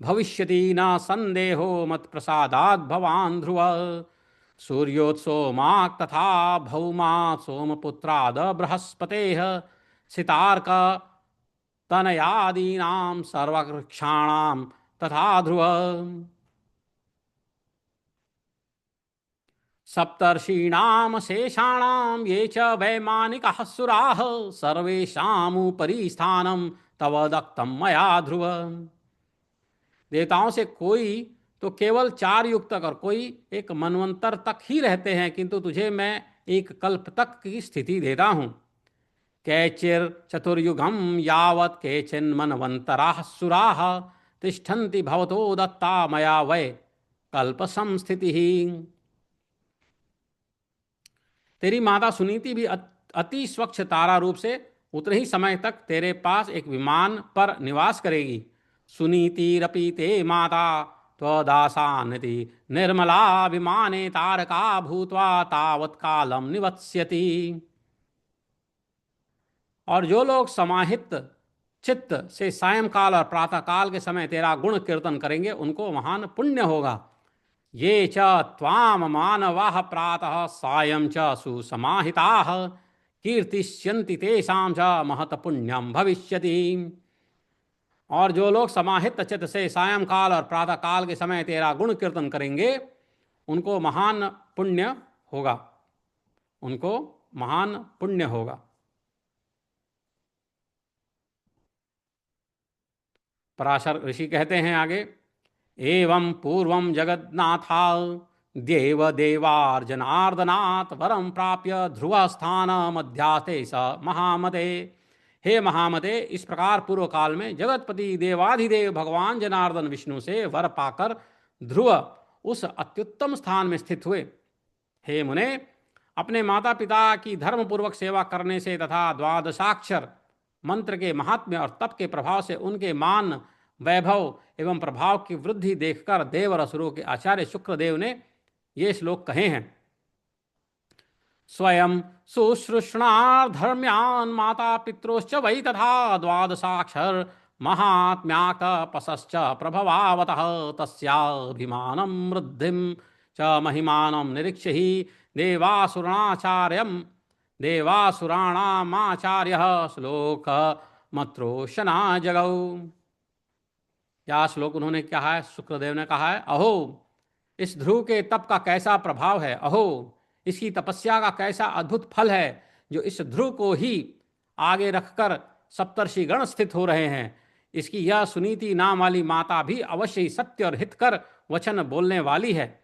भविष्यति न संदेहो मत प्रसादाद भवान ध्रुव। सूर्योत्सोमाक तथा भौमा सोमपुत्राद बृहस्पते, सितार्क तनयादीनां सर्ववृक्षाणां तथा ध्रुव। सप्तर्षीणाम शेषाणाम ये च वैमानिकाः सुराः, सर्वेषामुपरि स्थानं तव दत्तं मया ध्रुव। देवताओं से कोई तो केवल 4 युग तक और कोई एक मनवंतर तक ही रहते हैं, किंतु तुझे मैं एक कल्प तक की स्थिति देता हूँ। कैचिर चतुर्युगम यावत् केचिन्मन्वन्तराः सुराः, तिष्ठन्ति भवतो दत्ता मया वै कल्प संस्थितिः। तेरी माता सुनीति भी अति स्वच्छ तारा रूप से उतने ही समय तक तेरे पास एक विमान पर निवास करेगी। सुनीतिरपि ते माता त्वदासानिति निर्मला, विमाने तारका भूत्वा तावत् कालम निवत्स्यति। और जो लोग समाहित चित्त से सायंकाल और प्रातःकाल के समय तेरा गुण कीर्तन करेंगे उनको महान पुण्य होगा। ये च त्वाम मानवाः प्रातः सायं च सुसमाहिताः, कीर्तिष्यन्ति तेषां च महत् पुण्यं भविष्यति। और जो लोग समाहित चित्त से सायंकाल और प्रातः काल के समय तेरा गुण कीर्तन करेंगे उनको महान पुण्य होगा, उनको महान पुण्य होगा। पराशर ऋषि कहते हैं आगे, एवं पूर्वं जगन्नाथा देव देवार्जनार्दनात् वरम प्राप्य ध्रुव स्थान मध्यास्ते स महामते। हे महामते, इस प्रकार पूर्व काल में जगतपति देवाधिदेव भगवान जनार्दन विष्णु से वर पाकर ध्रुव उस अत्युत्तम स्थान में स्थित हुए। हे मुने, अपने माता पिता की धर्मपूर्वक सेवा करने से तथा द्वादशाक्षर मंत्र के महात्म्य और तप के प्रभाव से उनके मान, वैभव एवं प्रभाव की वृद्धि देखकर देव और असुरों के आचार्य शुक्रदेव ने ये श्लोक कहे हैं। स्वयं शुश्रूषणाधर्म्यान् माता पित्रोश्च वै तथा द्वादशाक्षर महात्म्याकपसश्च प्रभवावतः तस्याभिमानं वृद्धिं च महिमानं निरीक्ष्य ही देवासुराणाचार्यं देवासुराणामाचार्यः श्लोक मत्रोशना जगौ। क्या श्लोक उन्होंने कहा है? शुक्रदेव ने कहा है, अहो इस ध्रुव के तप का कैसा प्रभाव है, अहो इसकी तपस्या का कैसा अद्भुत फल है, जो इस ध्रुव को ही आगे रखकर सप्तर्षि गण स्थित हो रहे हैं। इसकी यह सुनीति नाम वाली माता भी अवश्य ही सत्य और हितकर वचन बोलने वाली है।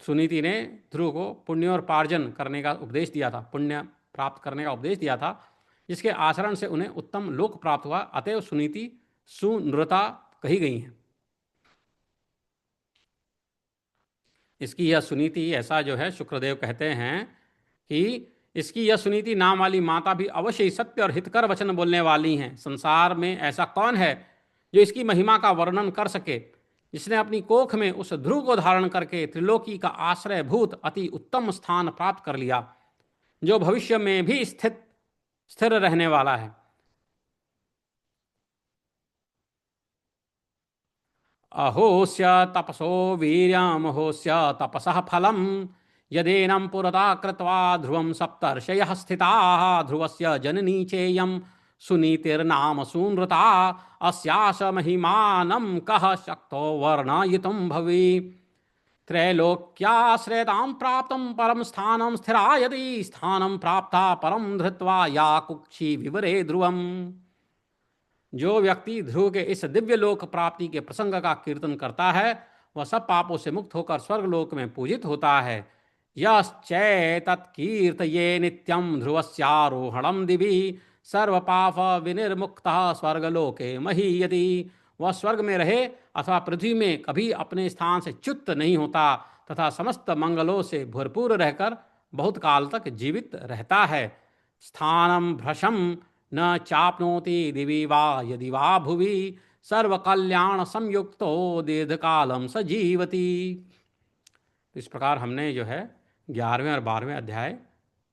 सुनीति ने ध्रुव को पुण्योपार्जन करने का उपदेश दिया था, पुण्य प्राप्त करने का उपदेश दिया था, जिसके आचरण से उन्हें उत्तम लोक प्राप्त हुआ। अतएव सुनीति सुनृता कही गई हैं। इसकी यह सुनीति, ऐसा जो है शुक्रदेव कहते हैं कि इसकी यह सुनीति नाम वाली माता भी अवश्य ही सत्य और हितकर वचन बोलने वाली हैं। संसार में ऐसा कौन है जो इसकी महिमा का वर्णन कर सके, जिसने अपनी कोख में उस ध्रुव को धारण करके त्रिलोकी का आश्रयभूत अति उत्तम स्थान प्राप्त कर लिया, जो भविष्य में भी स्थिर रहने वाला है। अहोस्य तपसो वीर्यम अहोस्य तपसः फलम यदेनं पुरता कृत्वा ध्रुवं सप्तर्षयः स्थिताः ध्रुवस्य जननी चेयं सुनीतिर्नाम सूनृता अस्यास महिमानं कः शक्तो वर्णयितुं भवी। त्रैलोक्याश्रयतां प्राप्तं परं स्थानं स्थिरा यदि स्थानं प्राप्ता परं धृत्वा या कुक्षी विवरे ध्रुवम्। जो व्यक्ति ध्रुव के इस दिव्य लोक प्राप्ति के प्रसंग का कीर्तन करता है, वह सब पापों से मुक्त होकर स्वर्ग लोक में पूजित होता है। यश्चैतत्कीर्तये नित्यं ध्रुवस्यारोहणं दिवि सर्व पाप विनिर्मुक्तः स्वर्गलोके महीयति। वह स्वर्ग में रहे अथवा पृथ्वी में कभी अपने स्थान से च्युत नहीं होता तथा समस्त मंगलों से भरपूर रहकर बहुत काल तक जीवित रहता है। स्थानं भ्रशं न चाप्नोति दिवि वा यदि वा भुवि सर्वकल्याण संयुक्तो दीर्घकालम स जीवति। इस प्रकार हमने जो है 11वें और 12वें अध्याय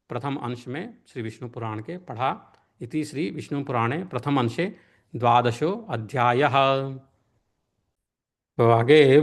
प्रथम अंश में श्री विष्णु पुराण के पढ़ा। इति श्री विष्णु पुराणे प्रथम अंशे द्वादशो अध्यायः। तो आगे